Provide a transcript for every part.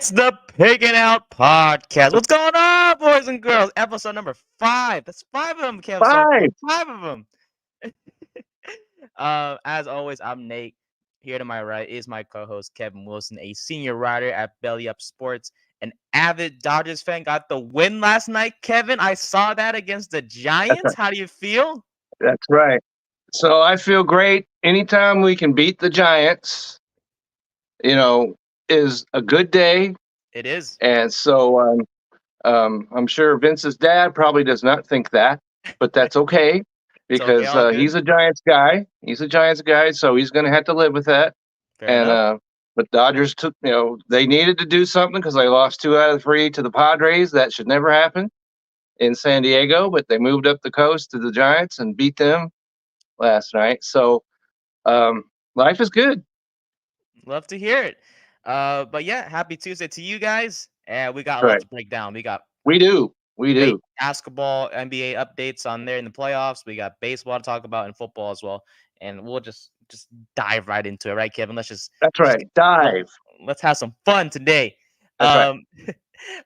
It's the Piggin Out Podcast. What's going on, boys and girls? Episode number 5. That's 5 of them, Kev. So 5. 5 of them. As always, I'm Nate. Here to my right is my co-host Kevin Wilson, a senior writer at Belly Up Sports, an avid Dodgers fan. Got the win last night, Kevin. I saw that against the Giants. How do you feel? That's right. So I feel great. Anytime we can beat the Giants, is a good day. It is. And so I'm sure Vince's dad probably does not think that, but that's okay because he's a Giants guy. He's a Giants guy, so he's going to have to live with that. Fair enough. But Dodgers took, they needed to do something because they lost 2 out of 3 to the Padres. That should never happen in San Diego, but they moved up the coast to the Giants and beat them last night. So life is good. Love to hear it. But yeah, happy Tuesday to you guys. And we got a lot to break down. We do. Basketball, NBA updates on there in the playoffs. We got baseball to talk about and football as well. And we'll just dive right into it, right, Kevin? That's right. Dive. Let's have some fun today. That's right.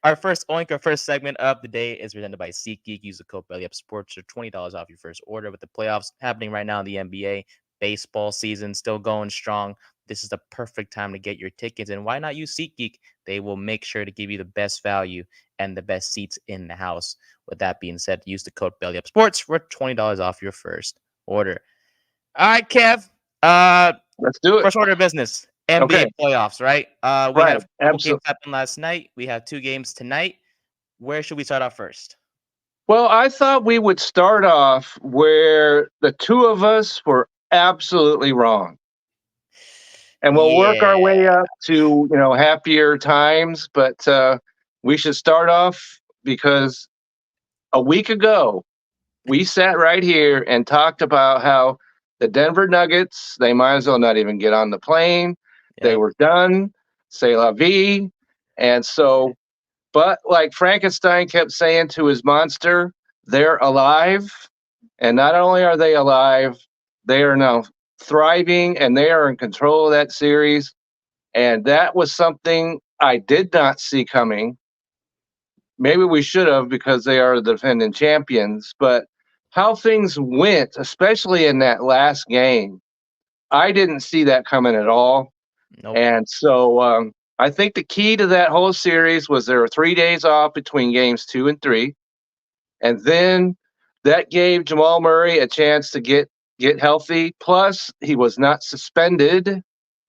Our first segment of the day is presented by SeatGeek. Use the code BellyUpSports for $20 off your first order. With the playoffs happening right now in the NBA, baseball season still going strong. This is the perfect time to get your tickets. And why not use SeatGeek? They will make sure to give you the best value and the best seats in the house. With that being said, use the code BellyUpSports for $20 off your first order. All right, Kev. Let's do it. First order of business. NBA playoffs, right? We had a couple games happen last night. We have 2 games tonight. Where should we start off first? Well, I thought we would start off where the 2 of us were absolutely wrong. And we'll work our way up to, happier times. But we should start off because a week ago, we sat right here and talked about how the Denver Nuggets, they might as well not even get on the plane. Yep. They were done. C'est la vie. And so, but like Frankenstein kept saying to his monster, they're alive. And not only are they alive, they are now thriving and they are in control of that series. And that was something I did not see coming. Maybe we should have because they are the defending champions, but how things went, especially in that last game, I didn't see that coming at all. Nope. And so I think the key to that whole series was there were 3 days off between games 2 and 3. And then that gave Jamal Murray a chance to get healthy. Plus, he was not suspended,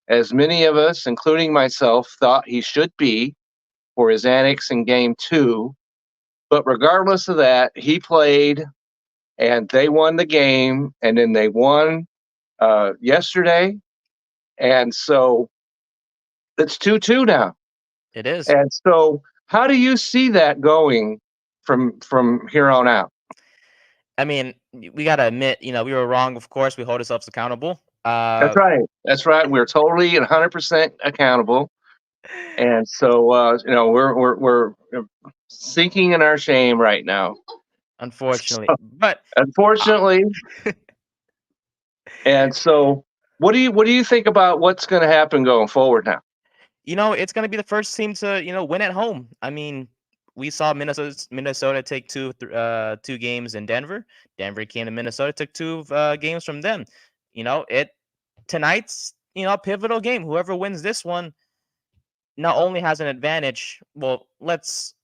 as many of us, including myself, thought he should be for his antics in game 2. But regardless of that, he played, and they won the game, and then they won yesterday. And so it's 2-2 now. It is. And so how do you see that going from here on out? I mean, we got to admit, we were wrong, of course. We hold ourselves accountable. That's right. We're totally 100% accountable. And so, we're sinking in our shame right now. Unfortunately. Unfortunately. And so, what do you think about what's going to happen going forward now? It's going to be the first team to, win at home. I mean, we saw Minnesota take 2 games in Denver. Denver came to Minnesota, took 2 games from them. Tonight's, pivotal game. Whoever wins this one not only has an advantage. Well, because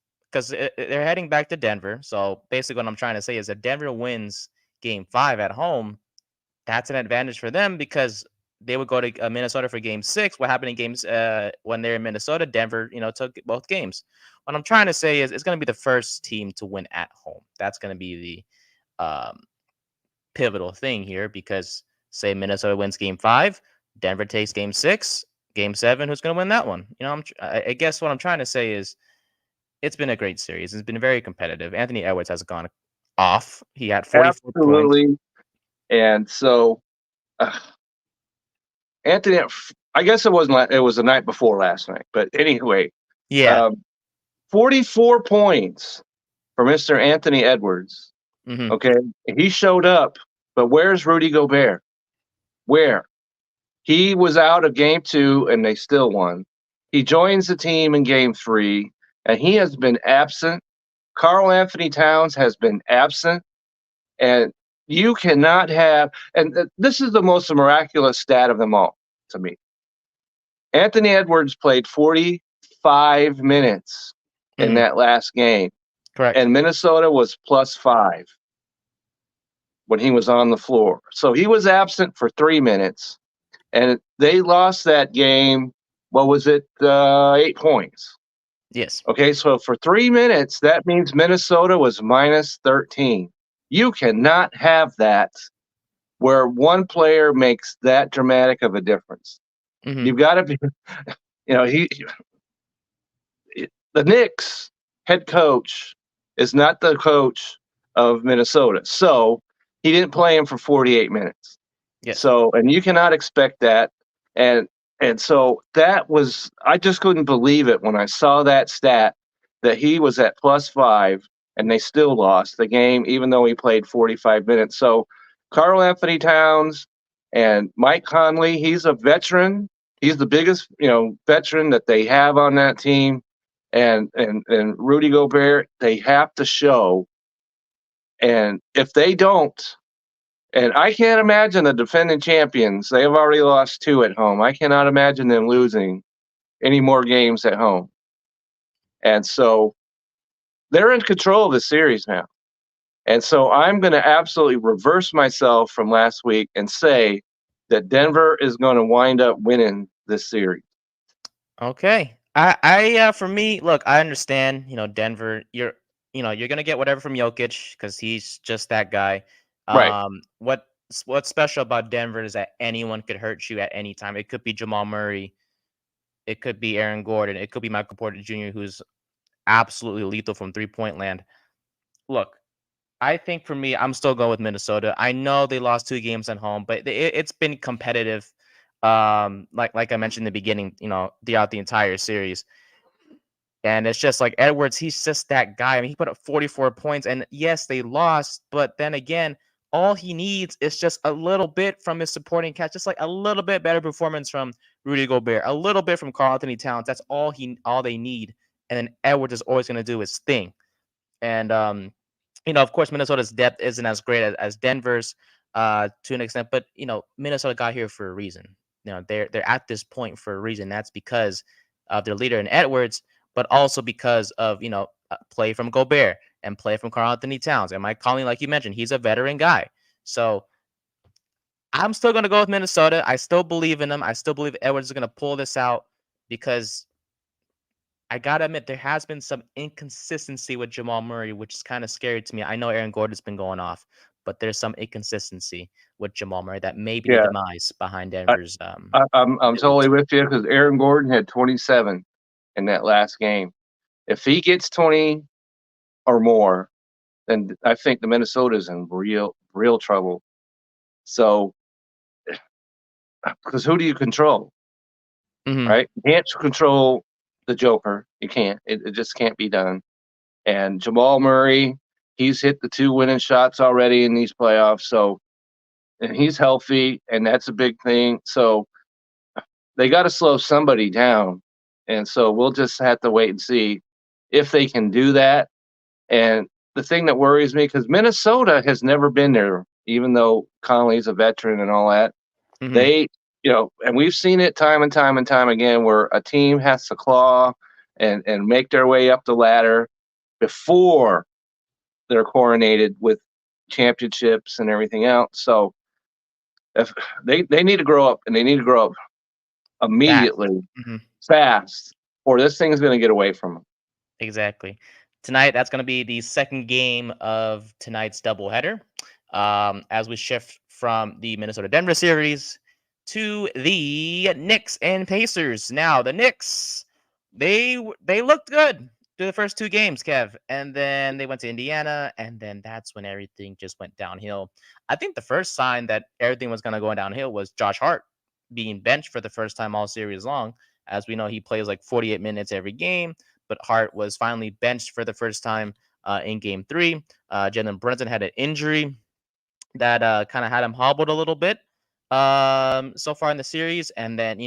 they're heading back to Denver. So basically what I'm trying to say is that Denver wins game 5 at home. That's an advantage for them because they would go to Minnesota for game 6. What happened in games when they're in Minnesota, Denver, took both games. What I'm trying to say is it's going to be the first team to win at home. That's going to be the pivotal thing here because say Minnesota wins game 5, Denver takes game 6, game 7, who's going to win that one? I guess what I'm trying to say is it's been a great series. It's been very competitive. Anthony Edwards has gone off. He had 44 points. And so Anthony, I guess it was the night before last night, but anyway, 44 points for Mr. Anthony Edwards. Mm-hmm. Okay, he showed up, but where's Rudy Gobert? Where? He was out of game 2 and they still won. He joins the team in game 3, and he has been absent. Karl Anthony Towns has been absent, and you cannot have, and this is the most miraculous stat of them all to me. Anthony Edwards played 45 minutes in Mhm. that last game, Correct. and Minnesota was +5 when he was on the floor. So he was absent for 3 minutes, and they lost that game. What was it? 8 points. Yes. Okay, so for 3 minutes, that means Minnesota was -13. You cannot have that where one player makes that dramatic of a difference. Mhm. You've got to be, the Knicks head coach is not the coach of Minnesota. So he didn't play him for 48 minutes. Yes. So, and you cannot expect that. And so that was, I just couldn't believe it when I saw that stat that he was at +5 and they still lost the game, even though he played 45 minutes. So Karl Anthony Towns and Mike Conley, he's a veteran. He's the biggest, veteran that they have on that team. And Rudy Gobert, they have to show. And if they don't, and I can't imagine the defending champions, they have already lost 2 at home. I cannot imagine them losing any more games at home. And so they're in control of the series now. And so I'm going to absolutely reverse myself from last week and say that Denver is going to wind up winning this series. Okay. For me, look, I understand, Denver, you're gonna get whatever from Jokic because he's just that guy. Right. What's special about Denver is that anyone could hurt you at any time. It could be Jamal Murray, it could be Aaron Gordon, it could be Michael Porter Jr., who's absolutely lethal from 3-point land. Look, I think for me, I'm still going with Minnesota. I know they lost 2 games at home, but it's been competitive. Like I mentioned in the beginning, throughout the entire series. And it's just like Edwards, he's just that guy. I mean, he put up 44 points, and yes, they lost, but then again, all he needs is just a little bit from his supporting cast, just like a little bit better performance from Rudy Gobert, a little bit from Karl Anthony Towns. That's all they need. And then Edwards is always going to do his thing. And of course, Minnesota's depth isn't as great as Denver's to an extent, but Minnesota got here for a reason. They're at this point for a reason. That's because of their leader in Edwards, but also because of play from Gobert and play from Karl Anthony Towns. And Mike Conley, like you mentioned, he's a veteran guy. So I'm still gonna go with Minnesota. I still believe in them. I still believe Edwards is gonna pull this out because I gotta admit there has been some inconsistency with Jamal Murray, which is kind of scary to me. I know Aaron Gordon's been going off, but there's some inconsistency with Jamal Murray that may be the Yeah. demise behind I, Denver's. I'm totally with you because Aaron Gordon had 27 in that last game. If he gets 20 or more, then I think the Minnesota's in real trouble. So, because who do you control, Mhm. right? You can't control the Joker. You can't. It just can't be done. And Jamal Murray, he's hit the 2 winning shots already in these playoffs. So, and he's healthy, and that's a big thing. So they got to slow somebody down. And so we'll just have to wait and see if they can do that. And the thing that worries me, because Minnesota has never been there, even though Conley's a veteran and all that, Mhm. they, and we've seen it time and time and time again where a team has to claw and make their way up the ladder before they're coronated with championships and everything else. So if they need to grow up, and they need to grow up Fast. immediately, Mhm. fast, or this thing's going to get away from them. Exactly. Tonight, that's going to be the second game of tonight's doubleheader. As we shift from the Minnesota Denver series to the Knicks and Pacers. Now, the Knicks, they looked good through the first 2 games, Kev, and then they went to Indiana, and then that's when everything just went downhill. I think the first sign that everything was going to go downhill was Josh Hart being benched for the first time all series long. As we know, he plays like 48 minutes every game, but Hart was finally benched for the first time in game 3. Jalen Brunson had an injury that kind of had him hobbled a little bit so far in the series. And then,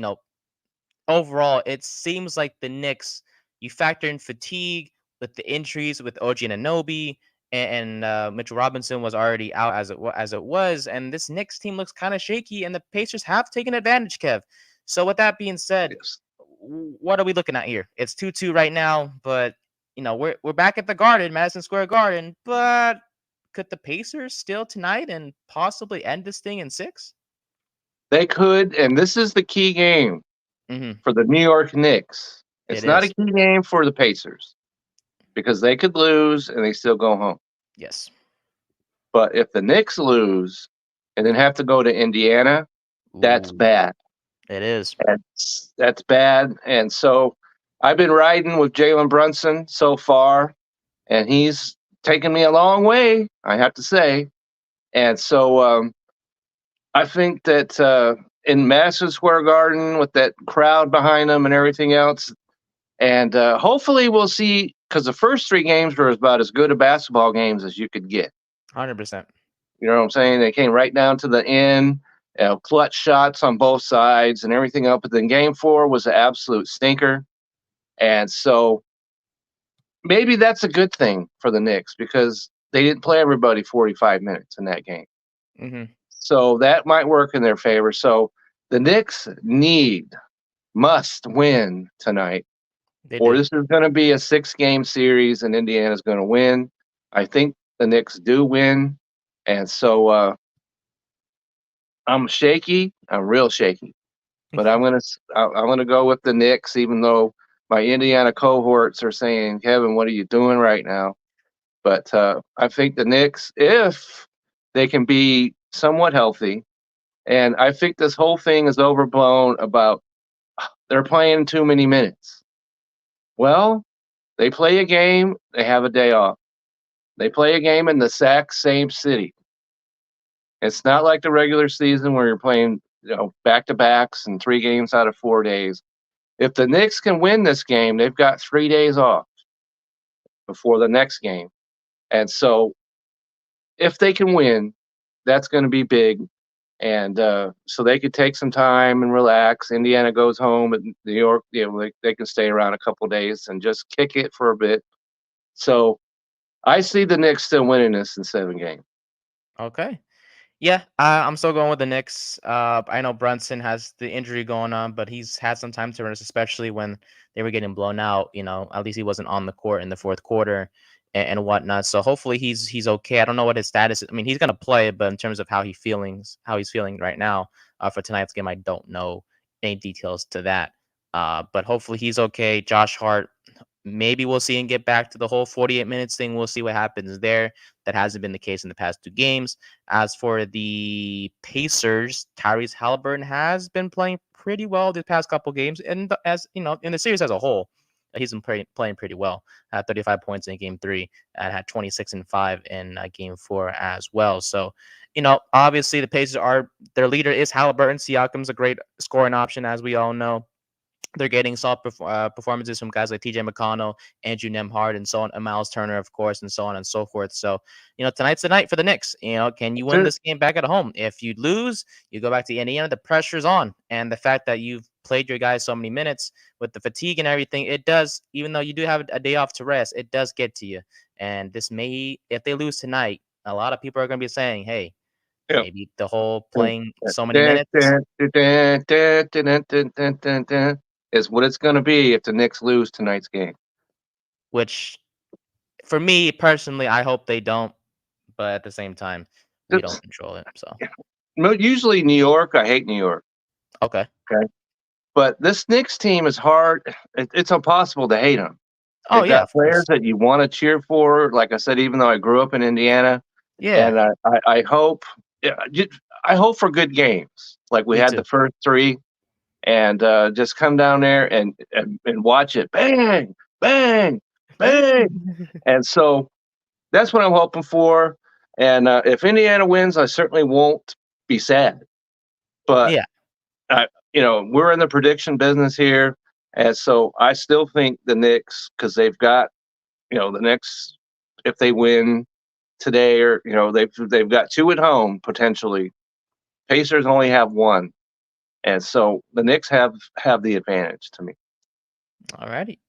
overall, it seems like the Knicks, you factor in fatigue with the injuries with OG Anunoby, and Mitchell Robinson was already out as it was, and this Knicks team looks kind of shaky, and the Pacers have taken advantage, Kev. So with that being said, Yes. what are we looking at here? It's 2-2 right now, but we're back at the Garden, Madison Square Garden, but could the Pacers still tonight and possibly end this thing in 6? They could, and this is the key game Mm-hmm. for the New York Knicks. It It's not a is. key game for the Pacers because they could lose and they still go home. Yes. But if the Knicks lose and then have to go to Indiana, that's Ooh, bad. it is. That's bad. And so I've been riding with Jalen Brunson so far, and he's taken me a long way, I have to say. And so I think that in Madison Square Garden with that crowd behind them and everything else, and hopefully we'll see, because the first 3 games were about as good a basketball games as you could get. 100%. You know what I'm saying? They came right down to the end, clutch shots on both sides and everything else. But then game 4 was an absolute stinker. And so maybe that's a good thing for the Knicks because they didn't play everybody 45 minutes in that game. Mm-hmm. So that might work in their favor. So the Knicks must win tonight, They or do. this is going to be a 6-game series and Indiana's going to win. I think the Knicks do win. And so I'm shaky. I'm real shaky, but I'm gonna go with the Knicks, even though my Indiana cohorts are saying, "Kevin, what are you doing right now?" But I think the Knicks, if they can be somewhat healthy, and I think this whole thing is overblown about they're playing too many minutes. Well, they play a game, they have a day off. They play a game in the exact same city. It's not like the regular season where you're playing, back to backs and 3 games out of 4 days. If the Knicks can win this game, they've got 3 days off before the next game. And so if they can win, that's going to be big. And so they could take some time and relax. Indiana goes home, and New York, they can stay around a couple days and just kick it for a bit. So I see the Knicks still winning this in 7 games. Okay. Yeah, I'm still going with the Knicks. I know Brunson has the injury going on, but he's had some time to rest, especially when they were getting blown out. At least he wasn't on the court in the fourth quarter and whatnot. So hopefully he's okay. I don't know what his status is. I mean, he's gonna play, but in terms of how he's feeling right now for tonight's game, I don't know any details to that. But hopefully he's okay. Josh Hart, maybe we'll see him get back to the whole 48 minutes thing. We'll see what happens there. That hasn't been the case in the past 2 games. As for the Pacers, Tyrese Haliburton has been playing pretty well the past couple games, and as you know, in the series as a whole, he's been playing pretty well. Had 35 points in Game 3, and had 26 and 5 in Game 4 as well. So, obviously the Pacers their leader is Haliburton. Siakam's a great scoring option, as we all know. They're getting solid performances from guys like TJ McConnell, Andrew Nemhard, and so on, and Miles Turner, of course, and so on and so forth. So, tonight's the night for the Knicks. Can you win That's it. this game back at home? If you lose, you go back to Indiana. The pressure's on, and the fact that you've played your guys so many minutes with the fatigue and everything, it does. Even though you do have a day off to rest, it does get to you. And if they lose tonight, a lot of people are going to be saying, "Hey, Yeah. maybe the whole playing so many Dun, minutes." dun, dun, dun, dun, dun, dun, dun, dun, dun, is what it's going to be if the Knicks lose tonight's game. Which, for me personally, I hope they don't, but at the same time, we don't It's, control it. So usually New York, I hate New York. okay. Okay. But this Knicks team is hard. It's impossible to hate them. Oh They've yeah, got of players course. that you want to cheer for. Like I said, even though I grew up in Indiana, Yeah, and I hope, yeah, I hope for good games like we me had too. the first 3, and just come down there and watch it, bang, bang, bang. And so that's what I'm hoping for. And if Indiana wins, I certainly won't be sad. But Yeah. we're in the prediction business here, and so I still think the Knicks, because they've got, the Knicks, if they win today, or they've got 2 at home potentially. Pacers only have 1, And so the Knicks have the advantage to me. Alrighty.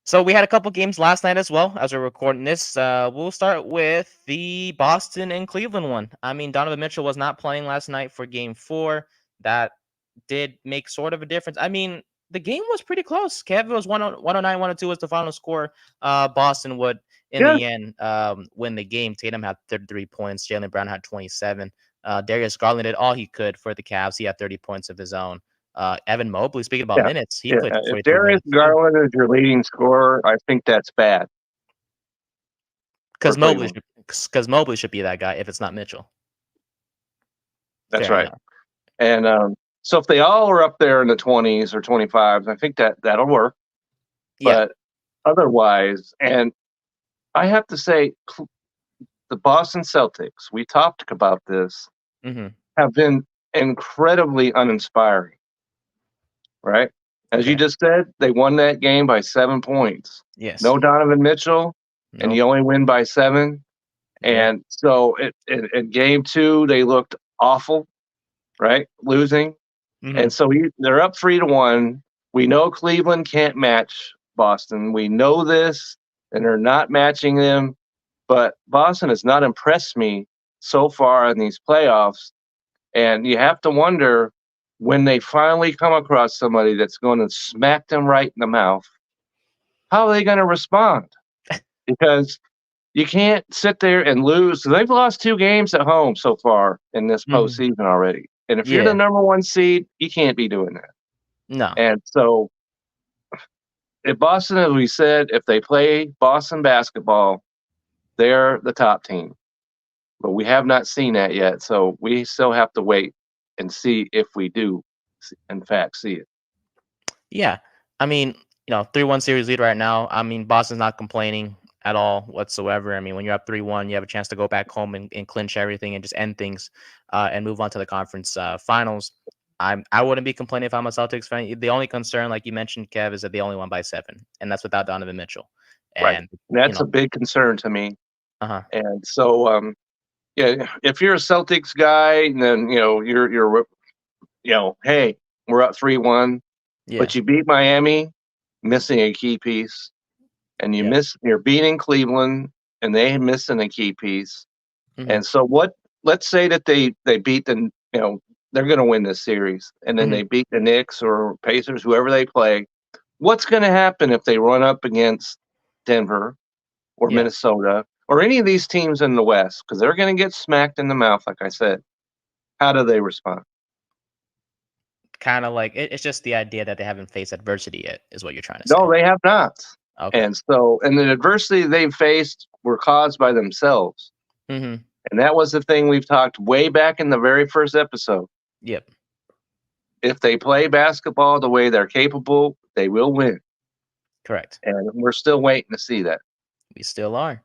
So we had a couple games last night as well as we're recording this. We'll start with the Boston and Cleveland one. I mean, Donovan Mitchell was not playing last night for game 4. That did make sort of a difference. I mean, the game was pretty close. Kev, was 109, 102 was the final score. Boston would, in Yeah. the end, win the game. Tatum had 33 points. Jaylen Brown had 27. Darius Garland did all he could for the Cavs. He had 30 points of his own. Evan Mobley, speaking about Yeah. minutes, he Yeah. played If 43 Darius minutes too. Garland is your leading scorer, I think that's bad. Because for Mobley, Cleveland. Mobley should be that guy if it's not Mitchell. That's Fair right. enough. And so if they all are up there in the 20s or 25s, I think that'll work. Yeah. But otherwise, and I have to say, the Boston Celtics, we talked about this, Mm-hmm. have been incredibly uninspiring, right? As you Okay. just said, they won that game by 7 points. Yes. No Donovan Mitchell, and Nope. you only win by 7. Yeah. And so in game 2, they looked awful, right? Losing. Mhm. And so they're up 3-1. We know Cleveland can't match Boston. We know this, and they're not matching them. But Boston has not impressed me so far in these playoffs. And you have to wonder, when they finally come across somebody that's going to smack them right in the mouth, how are they going to respond? Because you can't sit there and lose. They've lost 2 games at home so far in this Mhm. postseason already. And if you're Yeah. the number 1 seed, you can't be doing that. No. And so if Boston, as we said, if they play Boston basketball, they're the top team. But we have not seen that yet. So we still have to wait and see if we do, in fact, see it. Yeah. I mean, 3-1 series lead right now. I mean, Boston's not complaining at all whatsoever. I mean, when you're up 3-1, you have a chance to go back home and clinch everything and just end things and move on to the conference finals. I wouldn't be complaining if I'm a Celtics fan. The only concern, like you mentioned, Kev, is that they only won by 7, and that's without Donovan Mitchell. Right. And That's a big concern to me. uh-huh. And so, yeah, if you're a Celtics guy, then you're hey, we're up 3-1, Yeah. but you beat Miami, missing a key piece, and Yeah. you're beating Cleveland, and they missing a key piece. Mhm. And so let's say that they beat they're going to win this series, and then Mhm. they beat the Knicks or Pacers, whoever they play. What's going to happen if they run up against Denver or Yeah. Minnesota or any of these teams in the West? Because they're going to get smacked in the mouth, like I said. How do they respond? Kind of like it's just the idea that they haven't faced adversity yet, is what you're trying to say. No, they have not. Okay. And the adversity they've faced were caused by themselves. Mm-hmm. And that was the thing we've talked way back in the very first episode. Yep. If they play basketball the way they're capable, they will win. Correct. And we're still waiting to see that. We still are.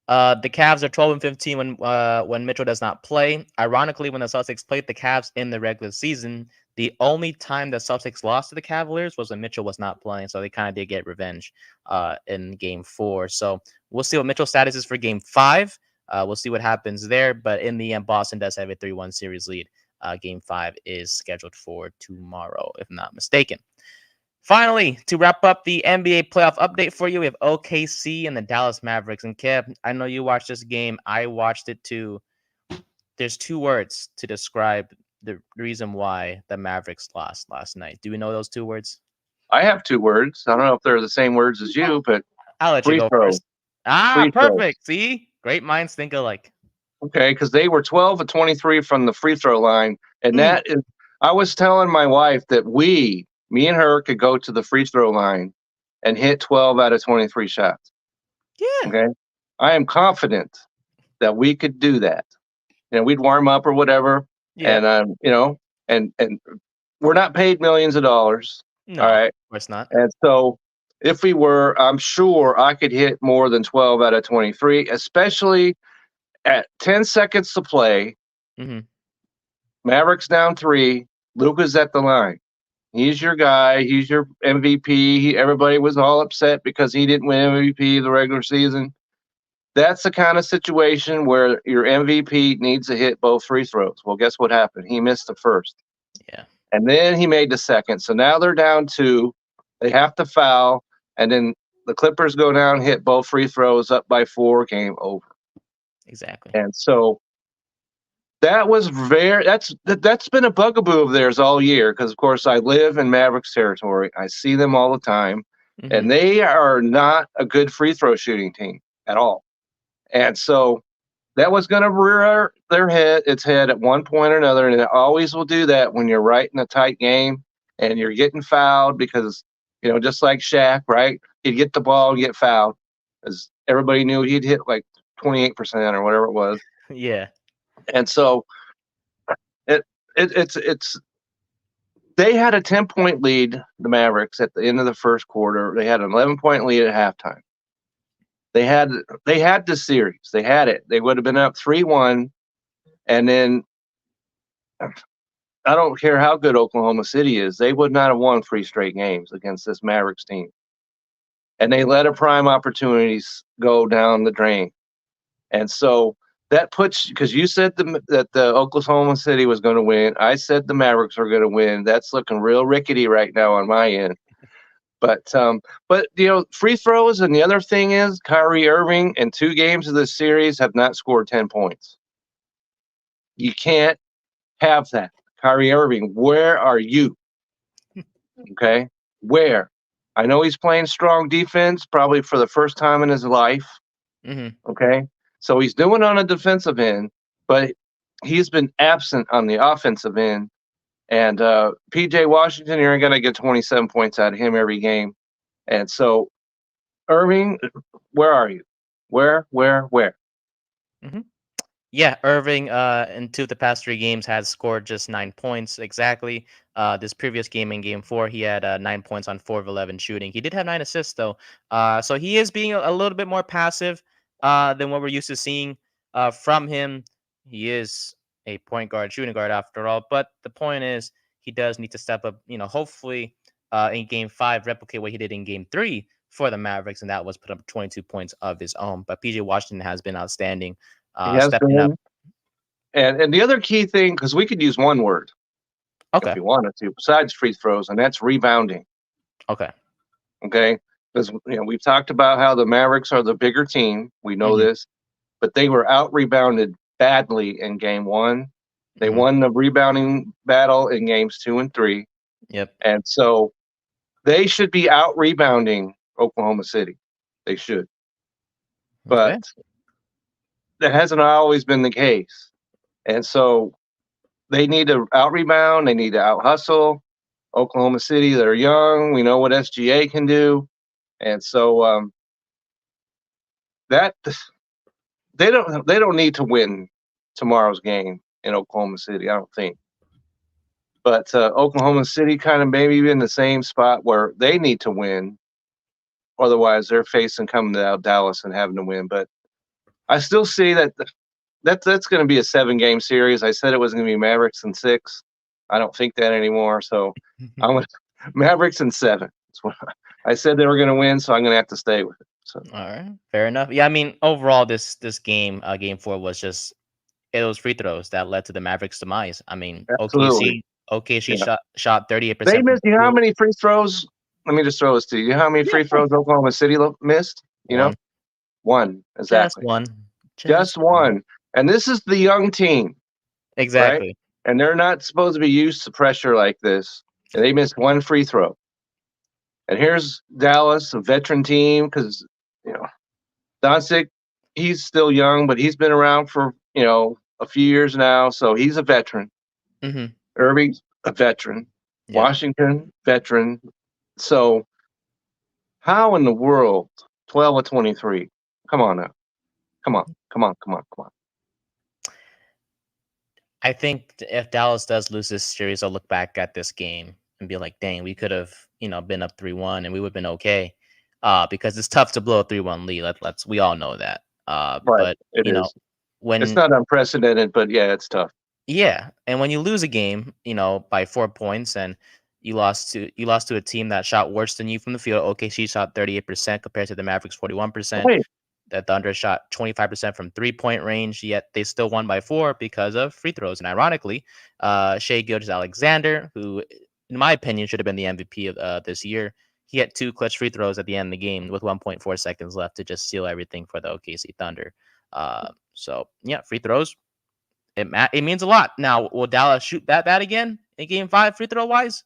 The Cavs are 12-15 when Mitchell does not play. Ironically, when the Celtics played the Cavs in the regular season, the only time the Celtics lost to the Cavaliers was when Mitchell was not playing. So they kind of did get revenge in Game 4. So we'll see what Mitchell's status is for Game 5. We'll see what happens there. But in the end, Boston does have a 3-1 series lead. Game 5 is scheduled for tomorrow, if I'm not mistaken. Finally, to wrap up the NBA playoff update for you, we have OKC and the Dallas Mavericks. And Kev, I know you watched this game. I watched it too. There's 2 words to describe the reason why the Mavericks lost last night. Do we know those 2 words? I have 2 words. I don't know if they're the same words as you, but I'll let you free go throw. first. Free throws. Perfect. See? Great minds think alike. Okay, because they were 12 of 23 from the free throw line. And that is, I was telling my wife that me and her could go to the free throw line and hit 12 out of 23 shots. Yeah. Okay. I am confident that we could do that. We'd warm up or whatever. Yeah. And and we're not paid millions of dollars. No, all right. of course not. And so if we were, I'm sure I could hit more than 12 out of 23, especially at 10 seconds to play. Mm-hmm. Mavericks down 3. Luka's at the line. He's your guy. He's your MVP. Everybody was all upset because he didn't win MVP of the regular season. That's the kind of situation where your MVP needs to hit both free throws. Well, guess what happened? He missed the first. Yeah. And then he made the second. So now they're down 2. They have to foul, and then the Clippers go down, hit both free throws, up by 4, game over. Exactly. And so that was that's been a bugaboo of theirs all year because, of course, I live in Mavericks territory. I see them all the time, and they are not a good free throw shooting team at all. And so that was going to rear its head at one point or another, and it always will do that when you're right in a tight game and you're getting fouled because, just like Shaq, right? He'd get the ball, get fouled, as everybody knew he'd hit like 28% or whatever it was. Yeah. And so it's they had a 10-point lead, the Mavericks, at the end of the first quarter. They had an 11-point lead at halftime. They had the series. They had it. They would have been up 3-1, and then I don't care how good Oklahoma City is, they would not have won 3 straight games against this Mavericks team. And they let a prime opportunities go down the drain. And so that puts, because you said that the Oklahoma City was going to win. I said the Mavericks are going to win. That's looking real rickety right now on my end. But free throws, and the other thing is Kyrie Irving in 2 games of this series have not scored 10 points. You can't have that. Kyrie Irving, where are you? Okay, where? I know he's playing strong defense, probably for the first time in his life. Okay, so he's doing on a defensive end, but he's been absent on the offensive end. And PJ Washington, you're going to get 27 points out of him every game. And so, Irving, where are you? Where? Yeah, Irving in 2 of the past 3 games has scored just 9 points exactly. This previous game in Game 4, he had 9 points on 4 of 11 shooting. He did have 9 assists though, so he is being a little bit more passive than what we're used to seeing from him. He is a point guard, shooting guard after all. But the point is, he does need to step up. Hopefully in Game 5, replicate what he did in Game 3 for the Mavericks, and that was put up 22 points of his own. But PJ Washington has been outstanding. He has Stepping been. up. And the other key thing, because we could use one word if we wanted to, besides free throws, and that's rebounding. Okay. Because we've talked about how the Mavericks are the bigger team. We know this, but they were out rebounded badly in Game 1. They won the rebounding battle in Games 2 and 3. Yep. And so they should be out rebounding Oklahoma City. They should. But that hasn't always been the case. And so they need to out rebound. They need to out hustle Oklahoma City. They're young. We know what SGA can do. And so that they don't need to win tomorrow's game in Oklahoma City, I don't think. But Oklahoma City kind of maybe in the same spot where they need to win. Otherwise, they're facing coming to Dallas and having to win. But I still see that's going to be a 7-game series. I said it was going to be Mavericks in 6. I don't think that anymore. So I'm going to Mavericks in 7. That's what I said they were going to win, so I'm going to have to stay with it. So. All right, fair enough. Yeah, I mean, overall, this game, Game 4, was just those free throws that led to the Mavericks' demise. I mean, OKC shot 38%. They missed. You know how many free throws? Let me just throw this to you. You know how many free throws Oklahoma City missed? One. Exactly. Just one. And this is the young team. Exactly. Right? And they're not supposed to be used to pressure like this. And they missed one free throw. And here's Dallas, a veteran team, because Doncic, he's still young, but he's been around for a few years now, so he's a veteran. Irving's a veteran. Yep. Washington, veteran. So how in the world 12 of 23? Come on now. Come on. I think if Dallas does lose this series, I'll look back at this game and be like, dang, we could have, been up 3-1 and we would have been okay. Because it's tough to blow a 3-1 lead. We all know that. Right. But it is. When it's not unprecedented, but yeah, it's tough. Yeah. And when you lose a game, by 4 points, and you lost to a team that shot worse than you from the field. OKC shot 38% compared to the Mavericks 41%. Wait, The Thunder shot 25% from 3-point range, yet they still won by 4 because of free throws. And ironically, Shai Gilgeous-Alexander, who, in my opinion, should have been the MVP of this year, he had 2 clutch free throws at the end of the game with 1.4 seconds left to just seal everything for the OKC Thunder. So, yeah, free throws, it means a lot. Now, will Dallas shoot that bad again in Game 5 free throw-wise?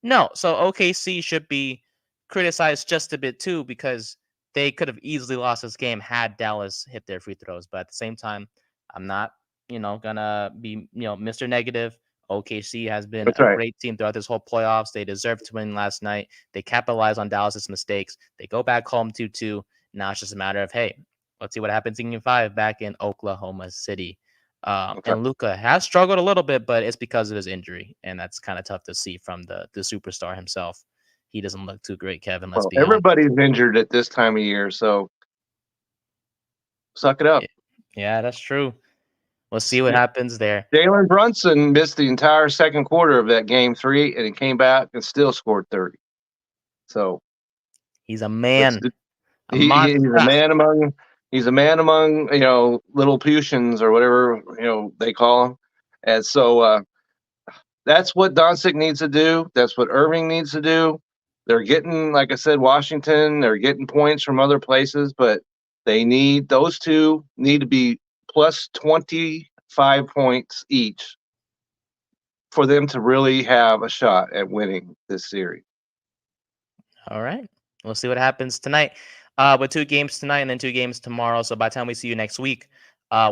No. So OKC should be criticized just a bit too because they could have easily lost this game had Dallas hit their free throws. But at the same time, I'm not, gonna be, Mr. Negative. OKC has been That's a right. great team throughout this whole playoffs. They deserved to win last night. They capitalized on Dallas's mistakes. They go back home 2-2. Now it's just a matter of, hey, let's see what happens in Game 5 back in Oklahoma City. And Luka has struggled a little bit, but it's because of his injury, and that's kind of tough to see from the superstar himself. He doesn't look too great, Kevin. Let's be honest. Everybody's injured at this time of year, so suck it up. Yeah, that's true. We'll see what happens there. Jalen Brunson missed the entire second quarter of that Game 3, and he came back and still scored 30. So he's a man. He's a man among little Putians or whatever they call him. And so that's what Doncic needs to do. That's what Irving needs to do. They're getting, like I said, Washington. They're getting points from other places, but those two need to be plus 25 points each for them to really have a shot at winning this series. All right. We'll see what happens tonight. With 2 games tonight and then 2 games tomorrow. So by the time we see you next week,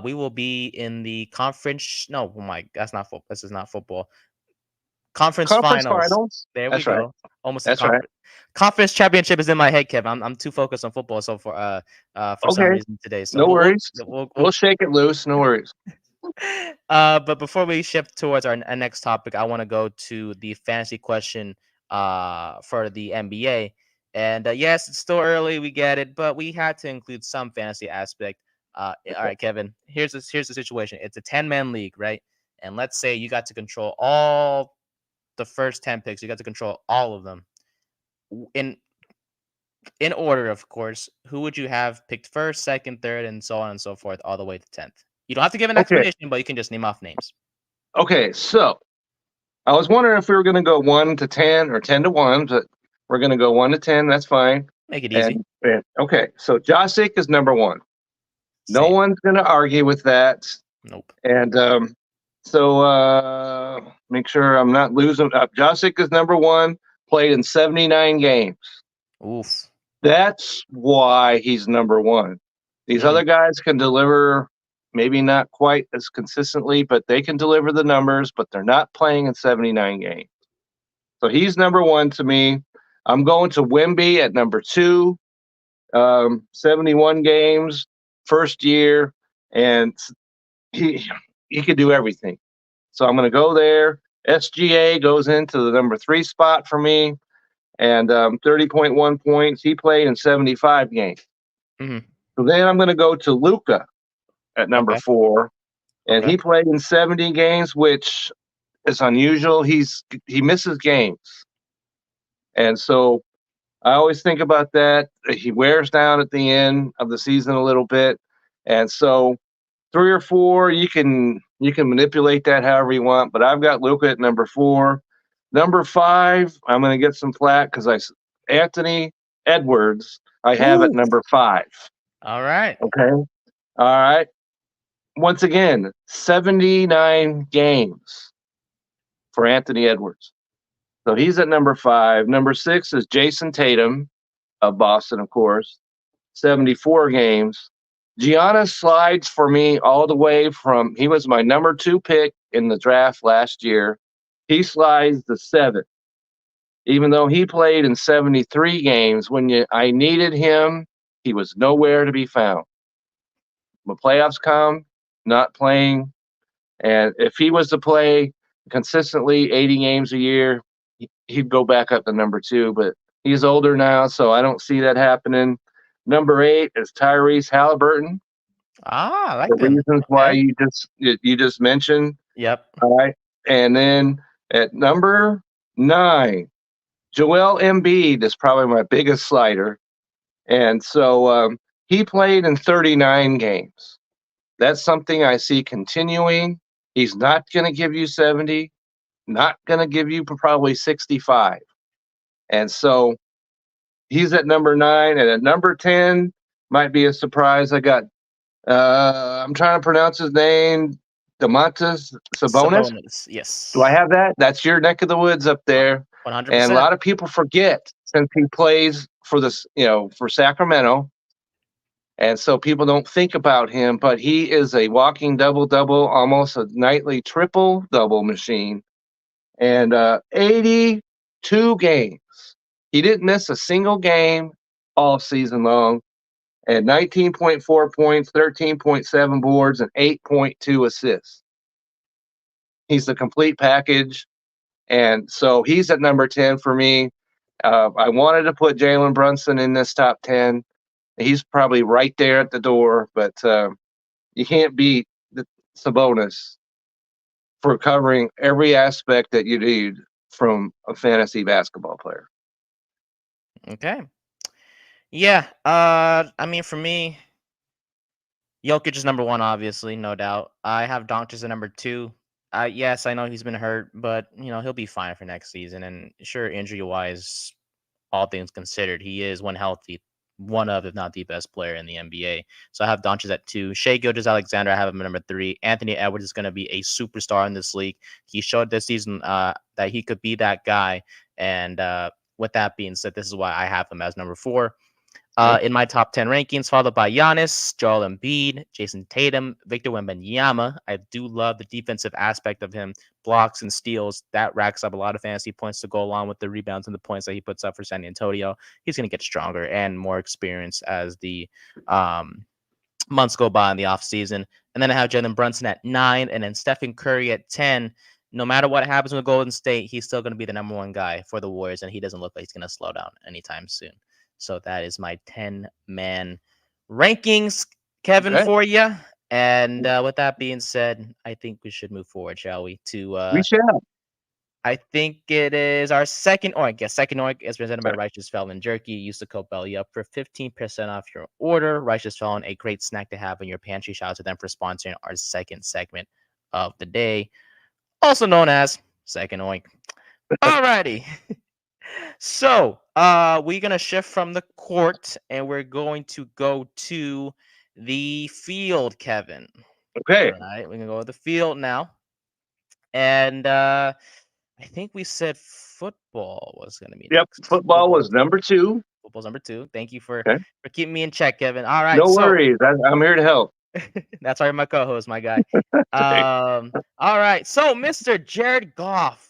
we will be in the conference. No, that's not football. This is not football. Conference finals. There we go. Right. Almost. That's right. Conference championship is in my head, Kev. I'm too focused on football for some reason today. So no worries. We'll shake it loose. No worries. But before we shift towards our next topic, I want to go to the fantasy question for the NBA. And yes, it's still early, we get it, but we had to include some fantasy aspect. All right, Kevin, here's the situation. It's a 10-man league, right? And let's say you got to control all the first 10 picks. You got to control all of them. In order, of course, who would you have picked first, second, third, and so on and so forth, all the way to 10th? You don't have to give an explanation, but you can just name off names. Okay, so I was wondering if we were going to go 1 to 10 or 10 to 1, but we're going to go 1 to 10. That's fine. Make it easy. Okay, so Josic is number 1. No one's going to argue with that. Nope. And so make sure I'm not losing. Josic is number 1, played in 79 games. Oof. That's why he's number 1. These other guys can deliver, maybe not quite as consistently, but they can deliver the numbers, but they're not playing in 79 games. So he's number 1 to me. I'm going to Wemby at number 2, 71 games, first year, and he could do everything. So I'm going to go there. SGA goes into the number 3 spot for me, and 30.1 points. He played in 75 games. Mm-hmm. So then I'm going to go to Luka at number 4, and he played in 70 games, which is unusual. He misses games. And so I always think about that. He wears down at the end of the season a little bit. And so 3 or 4, you can manipulate that however you want, but I've got Luka at number 4. Number 5, I'm going to get some flack because Anthony Edwards, I have at number 5. All right. Okay. All right. Once again, 79 games for Anthony Edwards. So he's at number 5. Number 6 is Jason Tatum of Boston, of course. 74 games. Giannis slides for me all the way from, he was my number 2 pick in the draft last year. He slides to 7. Even though he played in 73 games, when I needed him, he was nowhere to be found. When playoffs come, not playing. And if he was to play consistently 80 games a year, he'd go back up to number 2. But he's older now, so I don't see that happening. Number 8 is Tyrese Haliburton. I like the reasons why you just mentioned. Yep. All right. And then at number 9, Joel Embiid is probably my biggest slider. And so He played in 39 games. That's something I see continuing. He's not going to give you 70, not going to give you probably 65. And so he's at number 9. And at number 10, might be a surprise. I got, I'm trying to pronounce his name, Domantas Sabonis. Sabonis, yes. Do I have that? That's your neck of the woods up there. 100%. And a lot of people forget since he plays for this, for Sacramento. And so people don't think about him, but he is a walking double-double, almost a nightly triple-double machine. And 82 games. He didn't miss a single game all season long. And 19.4 points, 13.7 boards, and 8.2 assists. He's the complete package. And so he's at number 10 for me. I wanted to put Jalen Brunson in this top 10. He's probably right there at the door, but you can't beat Sabonis for covering every aspect that you need from a fantasy basketball player. Okay. Yeah. I mean, for me, Jokic is number 1, obviously, no doubt. I have Doncic at number 2. Yes, I know he's been hurt, but he'll be fine for next season. And sure, injury-wise, all things considered, he is, when healthy, one of, if not the best player in the NBA. So I have Doncic at 2. Shai Gilgeous-Alexander, I have him at number 3. Anthony Edwards is going to be a superstar in this league. He showed this season that he could be that guy. And with that being said, this is why I have him as number 4. In my top 10 rankings, followed by Giannis, Joel Embiid, Jason Tatum, Victor Wembanyama. I do love the defensive aspect of him. Blocks and steals, that racks up a lot of fantasy points to go along with the rebounds and the points that he puts up for San Antonio. He's going to get stronger and more experience as the months go by in the offseason. And then I have Jalen Brunson at 9, and then Stephen Curry at 10. No matter what happens with Golden State, he's still going to be the number 1 guy for the Warriors, and he doesn't look like he's going to slow down anytime soon. So that is my 10-man rankings, Kevin, for you. And with that being said, I think we should move forward, shall we? We shall. I think it is our second oink. Second oink is presented by Righteous Felon Jerky. Use the code Belly Up for 15% off your order. Righteous Felon, a great snack to have in your pantry. Shout out to them for sponsoring our second segment of the day, also known as Second Oink. Alrighty. So, we're going to shift from the court and we're going to go to the field, Kevin. Okay. All right, we're going to go to the field now. And I think we said football was going to be next. Football was number 2. Football's number 2. Thank you for keeping me in check, Kevin. All right. No worries. I'm here to help. That's why you're my co-host, my guy. All right. So, Mr. Jared Goff.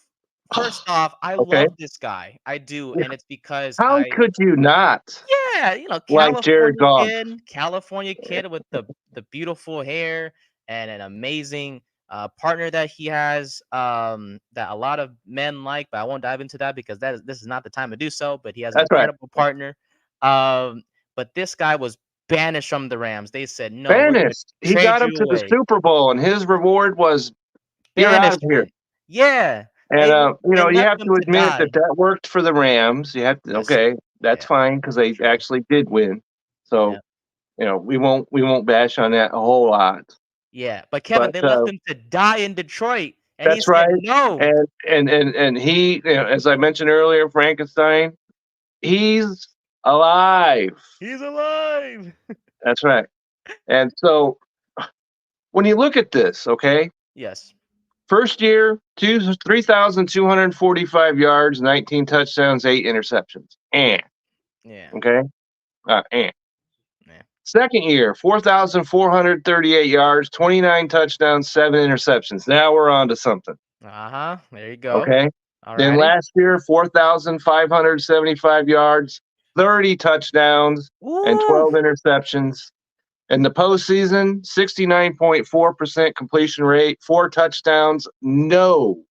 First off, I love this guy. I do, and it's because how could you not? Yeah, like Jared Goff, California kid with the beautiful hair and an amazing partner that he has that a lot of men like, but I won't dive into that because this is not the time to do so. But he has an incredible partner. But this guy was banished from the Rams. They said no. Banished. He got him to the Super Bowl, and his reward was get out of here. Yeah. And you have to admit that worked for the Rams. You have to that's fine because they actually did win. So we won't bash on that a whole lot. Yeah, but Kevin, they left him to die in Detroit. And that's right. No. And he, as I mentioned earlier, Frankenstein, he's alive. He's alive. That's right. And so when you look at this, yes. First year, 3,245 yards, 19 touchdowns, 8 interceptions. Yeah. Okay. Yeah. Second year, 4,438 yards, 29 touchdowns, 7 interceptions. Now we're on to something. There you go. Okay. Then last year, 4,575 yards, 30 touchdowns, and 12 interceptions. In the postseason, 69.4% completion rate, 4 touchdowns, no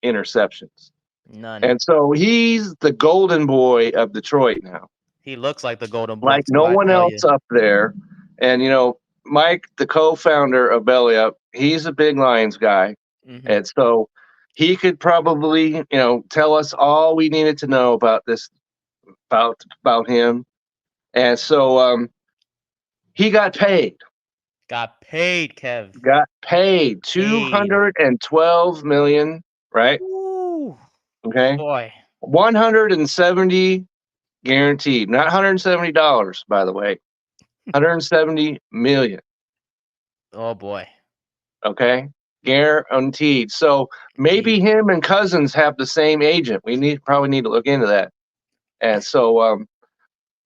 interceptions. None. And so he's the golden boy of Detroit now. He looks like the golden boy. Like no one else up there. And, Mike, the co-founder of Belly Up, he's a big Lions guy. Mm-hmm. And so he could probably, tell us all we needed to know about this, about him. And so, He got paid. Got paid, Kev. Got paid Paid. 212 million, right? Ooh, Okay. boy. 170 guaranteed, not $170, by the way. 170 million. Oh boy. Okay. Guaranteed. So maybe Indeed. him and Cousins have the same agent. We probably need to look into that. And so